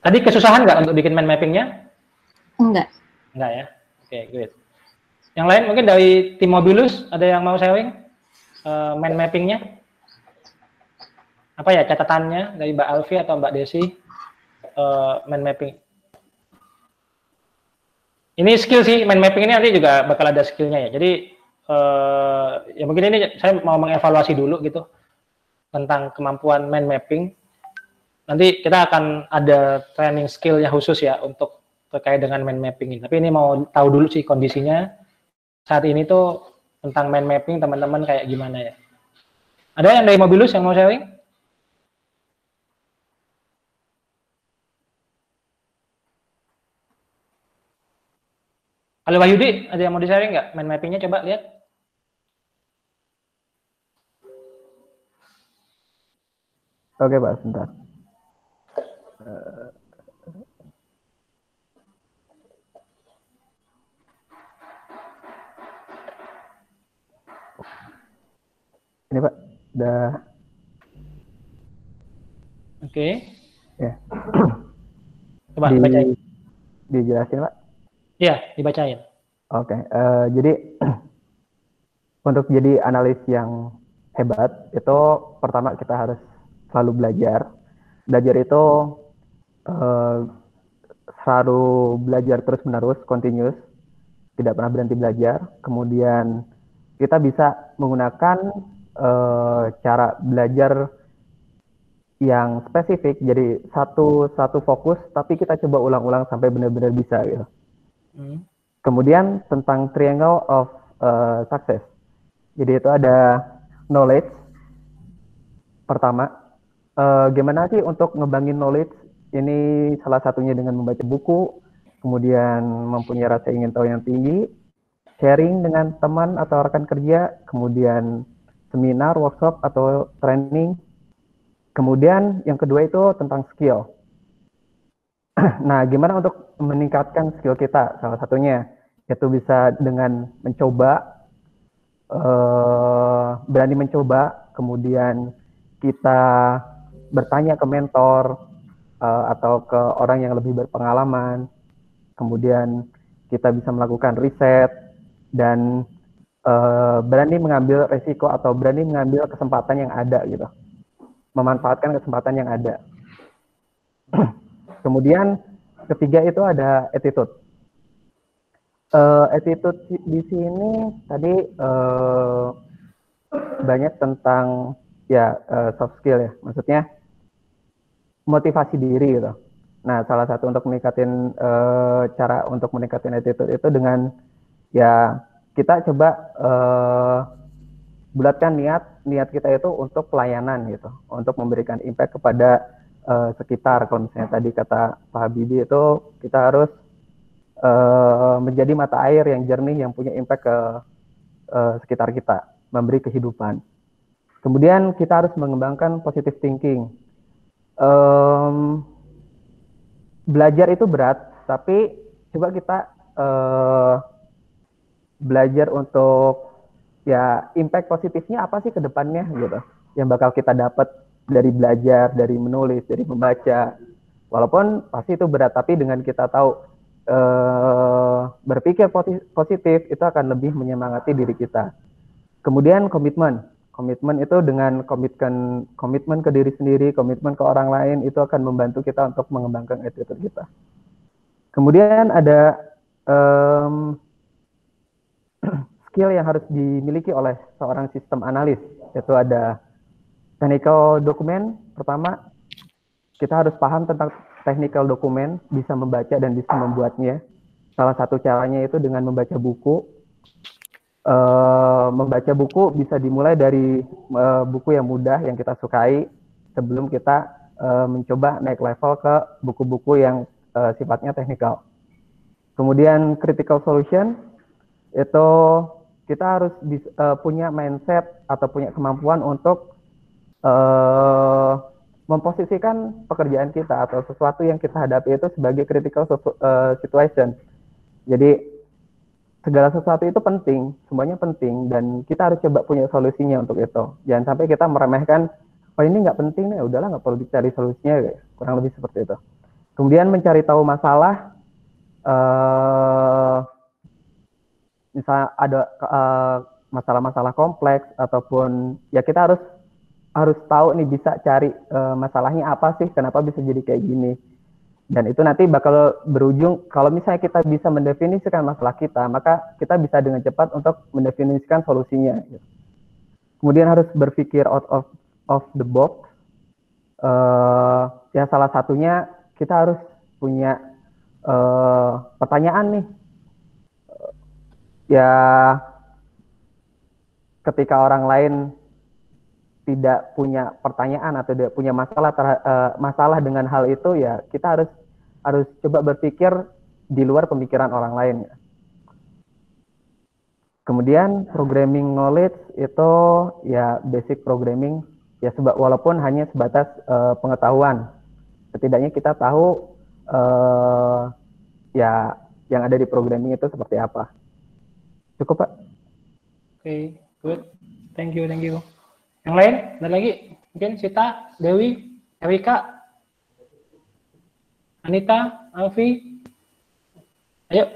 Tadi kesusahan nggak untuk bikin mind mappingnya? Enggak ya? Oke, great. Yang lain mungkin dari tim Mobilus ada yang mau sharing mind mappingnya? Apa ya catatannya dari Mbak Alfi atau Mbak Desi mind mapping? Ini skill sih, mind mapping ini nanti juga bakal ada skillnya ya. Jadi ya mungkin ini saya mau mengevaluasi dulu gitu tentang kemampuan mind mapping. Nanti kita akan ada training skillnya khusus ya untuk terkait dengan mind mapping ini. Tapi ini mau tahu dulu sih kondisinya saat ini tuh tentang mind mapping teman-teman kayak gimana ya. Ada yang dari Mobilus yang mau sharing? Halo Wahyudi, ada yang mau di-sharing nggak? Mind mappingnya coba lihat. Oke Pak, sebentar. Ini Pak, udah. Oke. Ya. Coba bacain. Dijelasin Pak? Iya, dibacain. Oke, jadi untuk jadi analis yang hebat itu pertama kita harus selalu belajar. Belajar itu selalu belajar terus-menerus, continuous, tidak pernah berhenti belajar. Kemudian kita bisa menggunakan cara belajar yang spesifik, jadi satu fokus, tapi kita coba ulang-ulang sampai benar-benar bisa gitu. Kemudian tentang triangle of success. Jadi itu ada knowledge. Pertama, gimana sih untuk ngebangin knowledge? Ini salah satunya dengan membaca buku, kemudian mempunyai rasa ingin tahu yang tinggi, sharing dengan teman atau rekan kerja, kemudian seminar, workshop, atau training. Kemudian yang kedua itu tentang skill. Nah, gimana untuk meningkatkan skill kita? Salah satunya yaitu bisa dengan mencoba, berani mencoba, kemudian kita bertanya ke mentor atau ke orang yang lebih berpengalaman, kemudian kita bisa melakukan riset dan berani mengambil resiko atau berani mengambil kesempatan yang ada gitu, memanfaatkan kesempatan yang ada. Kemudian ketiga itu ada attitude. Attitude di sini tadi banyak tentang ya soft skill ya, maksudnya motivasi diri gitu. Nah, salah satu untuk meningkatin cara untuk meningkatin attitude itu dengan ya kita coba bulatkan niat kita itu untuk pelayanan gitu, untuk memberikan impact kepada sekitar. Kalau misalnya tadi kata Pak Habibie itu kita harus menjadi mata air yang jernih yang punya impact ke sekitar kita, memberi kehidupan. Kemudian kita harus mengembangkan positive thinking. Belajar itu berat, tapi coba kita belajar untuk ya impact positifnya apa sih ke depannya gitu, yang bakal kita dapat dari belajar, dari menulis, dari membaca. Walaupun pasti itu berat, tapi dengan kita tahu berpikir positif itu akan lebih menyemangati diri kita. Kemudian komitmen itu dengan komitmen ke diri sendiri, komitmen ke orang lain, itu akan membantu kita untuk mengembangkan attitude kita. Kemudian ada skill yang harus dimiliki oleh seorang sistem analis, yaitu ada technical document. Pertama, kita harus paham tentang technical document, bisa membaca dan bisa membuatnya. Salah satu caranya itu dengan membaca buku. Membaca buku bisa dimulai dari buku yang mudah yang kita sukai sebelum kita mencoba naik level ke buku-buku yang sifatnya teknikal. Kemudian critical solution itu kita harus punya mindset atau punya kemampuan untuk memposisikan pekerjaan kita atau sesuatu yang kita hadapi itu sebagai critical situation. Jadi segala sesuatu itu penting, semuanya penting, dan kita harus coba punya solusinya untuk itu. Jangan sampai kita meremehkan, oh ini nggak penting nih, udahlah nggak perlu dicari solusinya, kurang lebih seperti itu. Kemudian mencari tahu masalah, misalnya ada masalah-masalah kompleks ataupun ya kita harus tahu nih, bisa cari masalahnya apa sih, kenapa bisa jadi kayak gini. Dan itu nanti bakal berujung, kalau misalnya kita bisa mendefinisikan masalah kita, maka kita bisa dengan cepat untuk mendefinisikan solusinya. Kemudian harus berpikir out of the box. Ya salah satunya kita harus punya pertanyaan nih. Ya ketika orang lain tidak punya pertanyaan atau tidak punya masalah dengan hal itu, ya kita harus coba berpikir di luar pemikiran orang lain. Kemudian programming knowledge itu ya basic programming, ya walaupun hanya sebatas pengetahuan, setidaknya kita tahu ya yang ada di programming itu seperti apa. Cukup, Pak? Oke, good. Thank you. Yang lain? Ada lagi? Mungkin Sita, Dewi, Erika, Anita, Alfi. Ayo.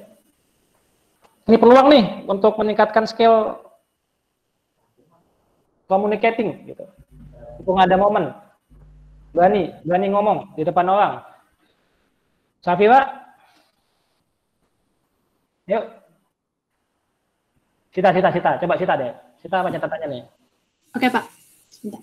Ini peluang nih untuk meningkatkan skill communicating gitu. Mumpung ada momen. Berani ngomong di depan orang. Safira? Yuk. Sita. Coba Sita deh. Sita apa catatannya nih? Oke, Pak. Sebentar.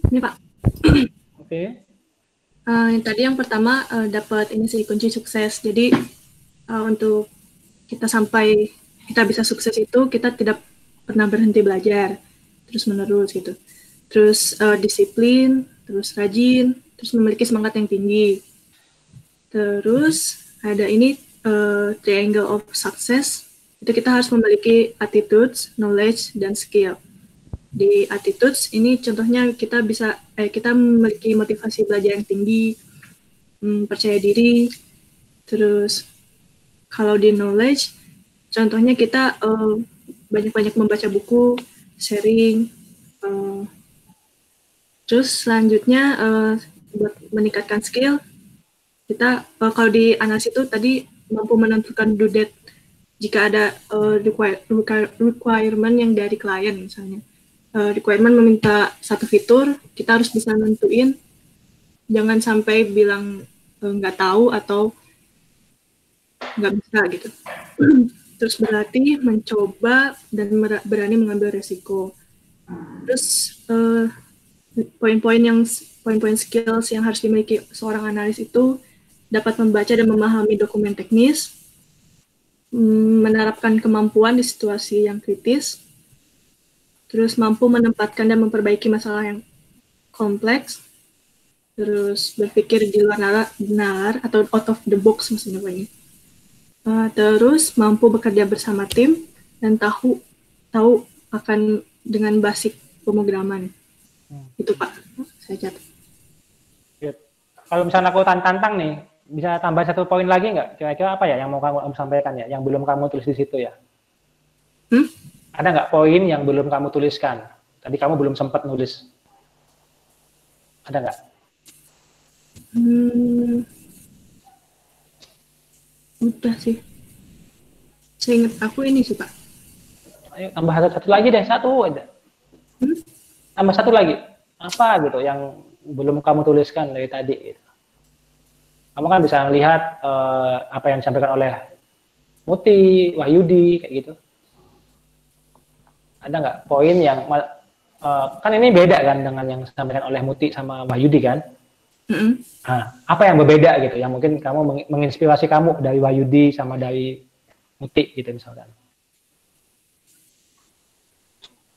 Ini Pak. Oke. Tadi yang pertama dapat ini sih kunci sukses. Jadi untuk kita sampai kita bisa sukses itu kita tidak pernah berhenti belajar terus menerus gitu. Terus disiplin, terus rajin, terus memiliki semangat yang tinggi. Terus ada ini triangle of success. Itu kita harus memiliki attitudes, knowledge, dan skill. Di attitudes ini contohnya kita memiliki motivasi belajar yang tinggi, percaya diri. Terus kalau di knowledge, contohnya kita banyak-banyak membaca buku, sharing. Terus selanjutnya buat meningkatkan skill, kita kalau di analisis itu tadi mampu menentukan due date jika ada requirement yang dari klien misalnya. Requirement meminta satu fitur, kita harus bisa nentuin, jangan sampai bilang nggak tahu atau nggak bisa gitu. Terus berarti mencoba dan berani mengambil resiko. Terus poin-poin skills yang harus dimiliki seorang analis itu dapat membaca dan memahami dokumen teknis, menerapkan kemampuan di situasi yang kritis, terus mampu menempatkan dan memperbaiki masalah yang kompleks, terus berpikir di luar nalar atau out of the box maksudnya Pak ini. Terus mampu bekerja bersama tim dan tahu akan dengan basic pemrograman. Itu Pak, saya catat. Kalau misalnya aku tantang nih, bisa tambah satu poin lagi nggak? Kira-kira apa ya yang mau kamu sampaikan ya, yang belum kamu tulis di situ ya? Ada nggak poin yang belum kamu tuliskan? Tadi kamu belum sempat nulis. Ada nggak? Udah sih. Seingat aku ini sih Pak. Ayo tambah satu lagi deh, satu aja. Tambah satu lagi. Apa gitu yang belum kamu tuliskan dari tadi gitu. Kamu kan bisa melihat apa yang disampaikan oleh Muti, Wahyudi, kayak gitu. Ada nggak poin yang kan ini beda kan dengan yang disampaikan oleh Muti sama Wahyudi kan? Nah, apa yang berbeda gitu? Yang mungkin kamu menginspirasi kamu dari Wahyudi sama dari Muti gitu misalkan?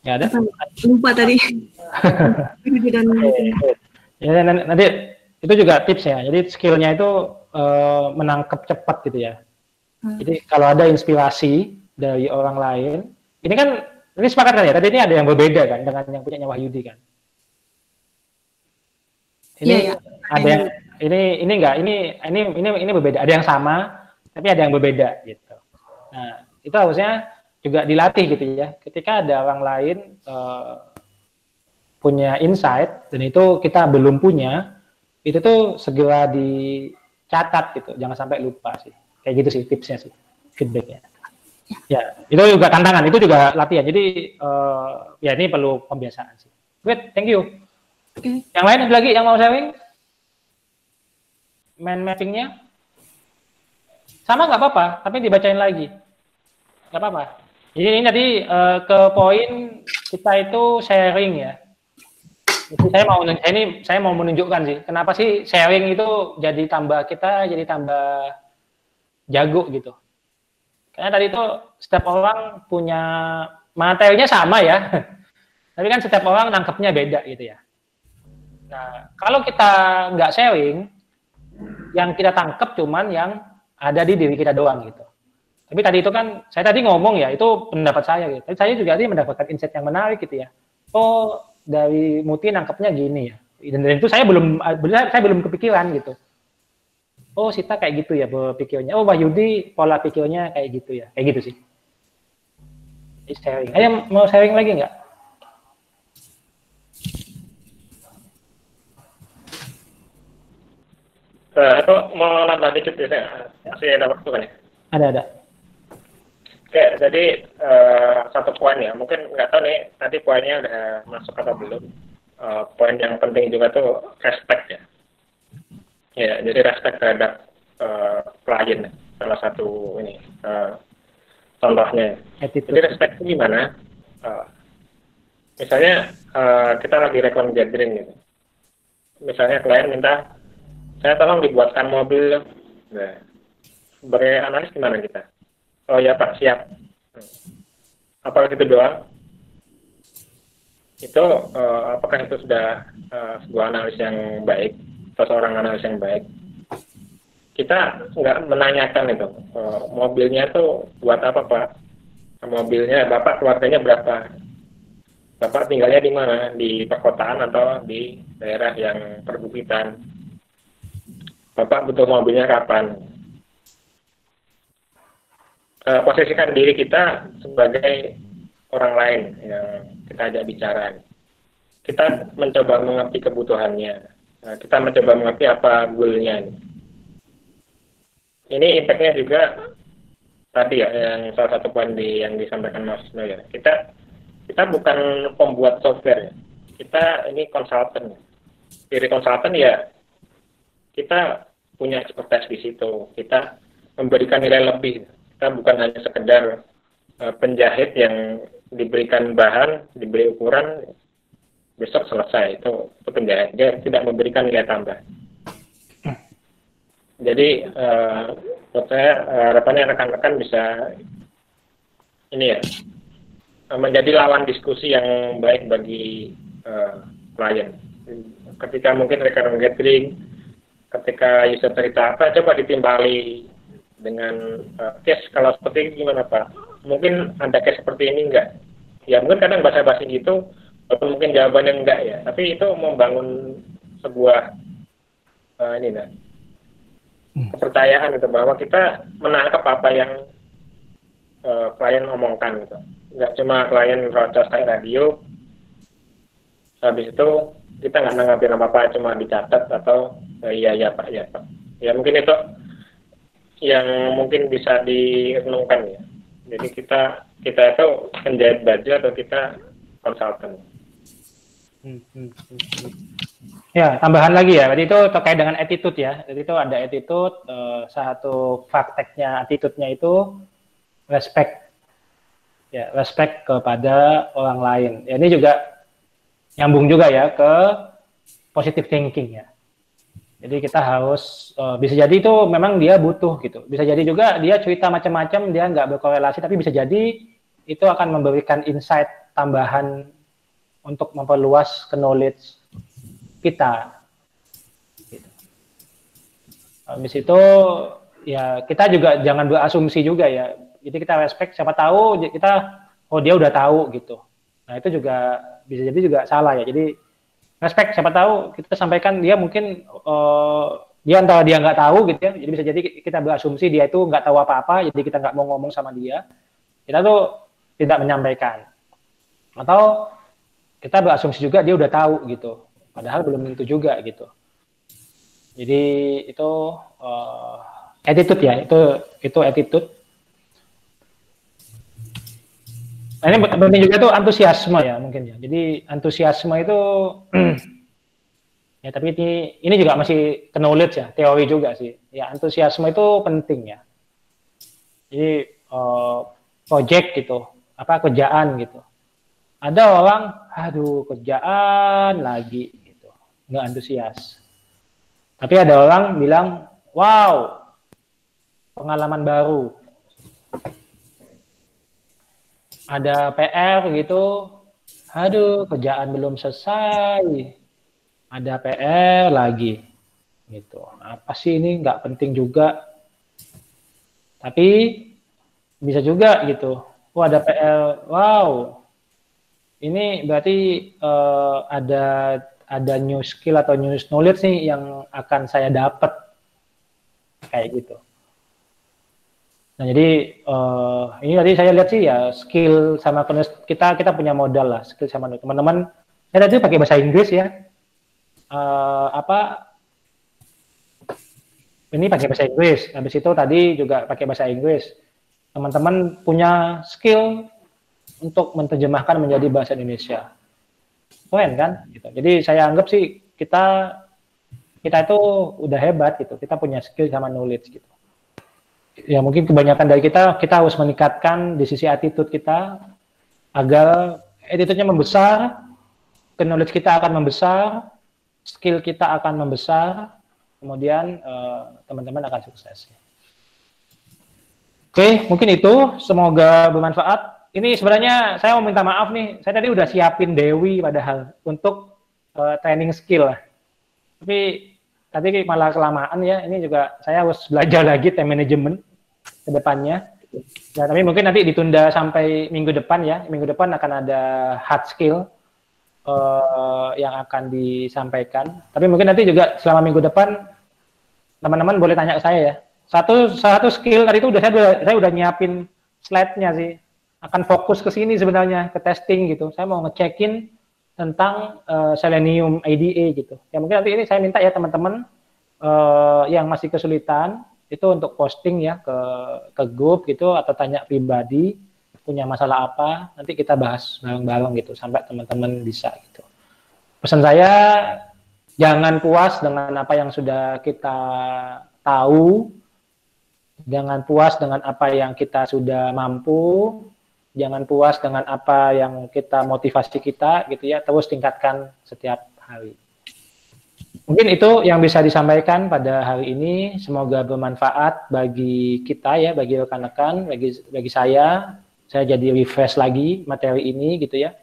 Ya ada? Lupa tadi. Ya, nanti itu juga tips ya. Jadi skillnya itu menangkap cepat gitu ya. Jadi kalau ada inspirasi dari orang lain, ini kan ini sepakat kan ya. Tadi ini ada yang berbeda kan dengan yang punyanya Wahyudi kan. Ini ada yang ini enggak ini berbeda. Ada yang sama tapi ada yang berbeda gitu. Nah itu harusnya juga dilatih gitu ya. Ketika ada orang lain punya insight dan itu kita belum punya, itu tuh segera dicatat gitu, jangan sampai lupa sih. Kayak gitu sih tipsnya sih, feedbacknya. Ya, itu juga tantangan, itu juga latihan. Jadi ya ini perlu pembiasaan sih. Great, thank you. Yang lain ada lagi yang mau sharing? Mind mappingnya? Sama nggak apa-apa, tapi dibacain lagi. Nggak apa-apa. Jadi ini tadi ke poin kita itu sharing ya. Jadi saya mau menunjukkan sih, kenapa sih sharing itu jadi tambah jago gitu. Karena tadi itu setiap orang punya materinya sama ya, tapi kan setiap orang nangkepnya beda gitu ya. Nah, kalau kita nggak sharing, yang kita tangkep cuman yang ada di diri kita doang gitu. Tapi tadi itu kan, saya tadi ngomong ya, itu pendapat saya gitu. Tapi saya juga tadi mendapatkan insight yang menarik gitu ya. Oh, dari Muti nangkepnya gini ya. Dan itu saya belum kepikiran gitu. Oh, Sita kayak gitu ya berpikirnya. Oh, Wahyudi pola pikirnya kayak gitu ya. Kayak gitu sih. Jadi sharing. Ayo mau sharing lagi nggak? Aku mau nambah dikit ya. Masih ada waktu kan ya? Ada. Oke, jadi satu poin ya, mungkin nggak tahu nih tadi poinnya udah masuk atau belum. Poin yang penting juga tuh respect ya. Ya, jadi respect terhadap klien, salah satu ini contohnya. Jadi respect itu gimana? Misalnya kita lagi requirement gathering gitu. Misalnya klien minta, saya tolong dibuatkan mobil. Nah, sebagai analis gimana kita? Oh ya Pak, siap. Apakah itu doang? Itu apakah itu sudah sebuah analis yang baik atau seorang analis yang baik? Kita nggak menanyakan itu mobilnya itu buat apa Pak? Mobilnya Bapak keluarganya berapa? Bapak tinggalnya di mana? Di perkotaan atau di daerah yang perbukitan? Bapak butuh mobilnya kapan? Posisikan diri kita sebagai orang lain yang kita ajak bicara. Kita mencoba mengerti kebutuhannya. Kita mencoba mengerti apa goal-nya. Ini impact-nya juga tadi ya, yang salah satu poin yang disampaikan Mas Noel. Kita bukan pembuat software ya. Kita ini konsultan. Diri konsultan ya, kita punya expertise di situ. Kita memberikan nilai lebih. Kita bukan hanya sekedar penjahit yang diberikan bahan, diberi ukuran, besok selesai. Itu penjahit. Dia tidak memberikan nilai tambah. Jadi menurut saya harapannya rekan-rekan bisa ini ya, menjadi lawan diskusi yang baik bagi klien. Ketika mungkin rekan gathering, ketika user cerita apa, coba ditimbali dengan case kalau seperti ini gimana Pak? Mungkin ada case seperti ini enggak? Ya mungkin kadang basa-basi gitu, atau mungkin jawabannya enggak ya. Tapi itu membangun sebuah ini enggak, kepercayaan gitu, bahwa kita menangkap apa yang klien ngomongkan gitu. Nggak cuma klien rocos kayak radio, habis itu kita nggak nanggapin apa-apa, cuma dicatat atau iya Pak, ya Pak. Ya mungkin itu yang mungkin bisa direnungkan ya. Jadi kita itu penjahit baju atau kita konsultan. Ya, tambahan lagi ya, berarti itu terkait dengan attitude ya. Jadi itu ada attitude, salah satu prakteknya attitude-nya itu respect. Ya, respect kepada orang lain. Ya, ini juga nyambung juga ya ke positive thinking ya. Jadi kita harus, bisa jadi itu memang dia butuh gitu. Bisa jadi juga dia cerita macam-macam, dia nggak berkorelasi, tapi bisa jadi itu akan memberikan insight tambahan untuk memperluas knowledge kita. Gitu. Habis itu ya kita juga jangan berasumsi juga ya. Jadi kita respect, siapa tahu kita dia udah tahu gitu. Nah itu juga bisa jadi juga salah ya. Jadi respect, siapa tahu kita sampaikan dia mungkin dia antara dia nggak tahu gitu ya. Jadi bisa jadi kita berasumsi dia itu nggak tahu apa-apa. Jadi kita nggak mau ngomong sama dia. Kita tuh tidak menyampaikan. Atau kita berasumsi juga dia udah tahu gitu. Padahal belum tentu juga gitu. Jadi itu attitude ya, itu attitude. Nah, ini penting juga tuh antusiasme ya mungkin ya. Jadi antusiasme itu ya tapi ini juga masih knowledge ya, teori juga sih. Ya antusiasme itu penting ya. Jadi project gitu, apa kerjaan gitu. Ada orang, aduh kerjaan lagi gitu, nggak antusias. Tapi ada orang bilang, wow, pengalaman baru. Ada PR gitu, aduh kerjaan belum selesai, ada PR lagi, gitu. Apa sih ini nggak penting juga, tapi bisa juga gitu. Oh ada PR, wow, ini berarti ada new skill atau new knowledge nih yang akan saya dapat, kayak gitu. Nah, jadi ini tadi saya lihat sih ya skill sama kita punya modal lah, skill sama teman-teman. Saya tadi pakai bahasa Inggris ya. Ini pakai bahasa Inggris. Habis itu tadi juga pakai bahasa Inggris. Teman-teman punya skill untuk menerjemahkan menjadi bahasa Indonesia. Keren kan? Gitu. Jadi saya anggap sih kita itu udah hebat gitu. Kita punya skill sama knowledge gitu. Ya mungkin kebanyakan dari kita harus meningkatkan di sisi attitude kita agar attitude-nya membesar, knowledge kita akan membesar, skill kita akan membesar, kemudian teman-teman akan sukses. Oke, mungkin itu. Semoga bermanfaat. Ini sebenarnya saya mau minta maaf nih, saya tadi udah siapin Dewi padahal untuk training skill lah. Tapi tadi malah kelamaan ya, ini juga saya harus belajar lagi time management ke depannya. Ya, tapi mungkin nanti ditunda sampai minggu depan ya. Minggu depan akan ada hard skill yang akan disampaikan. Tapi mungkin nanti juga selama minggu depan teman-teman boleh tanya ke saya ya. Satu skill tadi itu saya udah nyiapin slide-nya sih. Akan fokus ke sini sebenarnya, ke testing gitu. Saya mau ngecekin tentang Selenium IDE gitu. Ya mungkin nanti ini saya minta ya teman-teman yang masih kesulitan itu untuk posting ya ke grup gitu atau tanya pribadi, punya masalah apa, nanti kita bahas bareng-bareng gitu sampai teman-teman bisa gitu. Pesan saya, jangan puas dengan apa yang sudah kita tahu, jangan puas dengan apa yang kita sudah mampu, jangan puas dengan apa yang kita motivasi kita gitu ya, terus tingkatkan setiap hari. Mungkin itu yang bisa disampaikan pada hari ini. Semoga bermanfaat bagi kita ya, bagi rekan-rekan, bagi saya jadi refresh lagi materi ini gitu ya.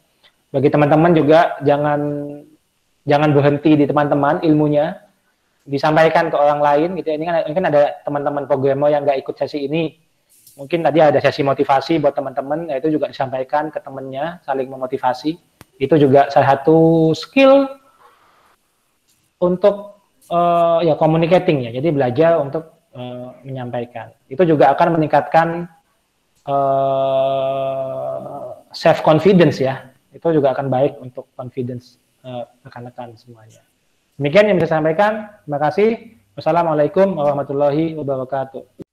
Bagi teman-teman juga jangan berhenti di teman-teman ilmunya, disampaikan ke orang lain gitu ya. Ini kan mungkin ada teman-teman programmer yang nggak ikut sesi ini. Mungkin tadi ada sesi motivasi buat teman-teman, itu juga disampaikan ke temannya, saling memotivasi. Itu juga salah satu skill untuk ya communicating ya. Jadi belajar untuk menyampaikan. Itu juga akan meningkatkan self confidence ya. Itu juga akan baik untuk confidence rekan-rekan semuanya. Demikian yang bisa saya sampaikan. Terima kasih. Wassalamualaikum warahmatullahi wabarakatuh.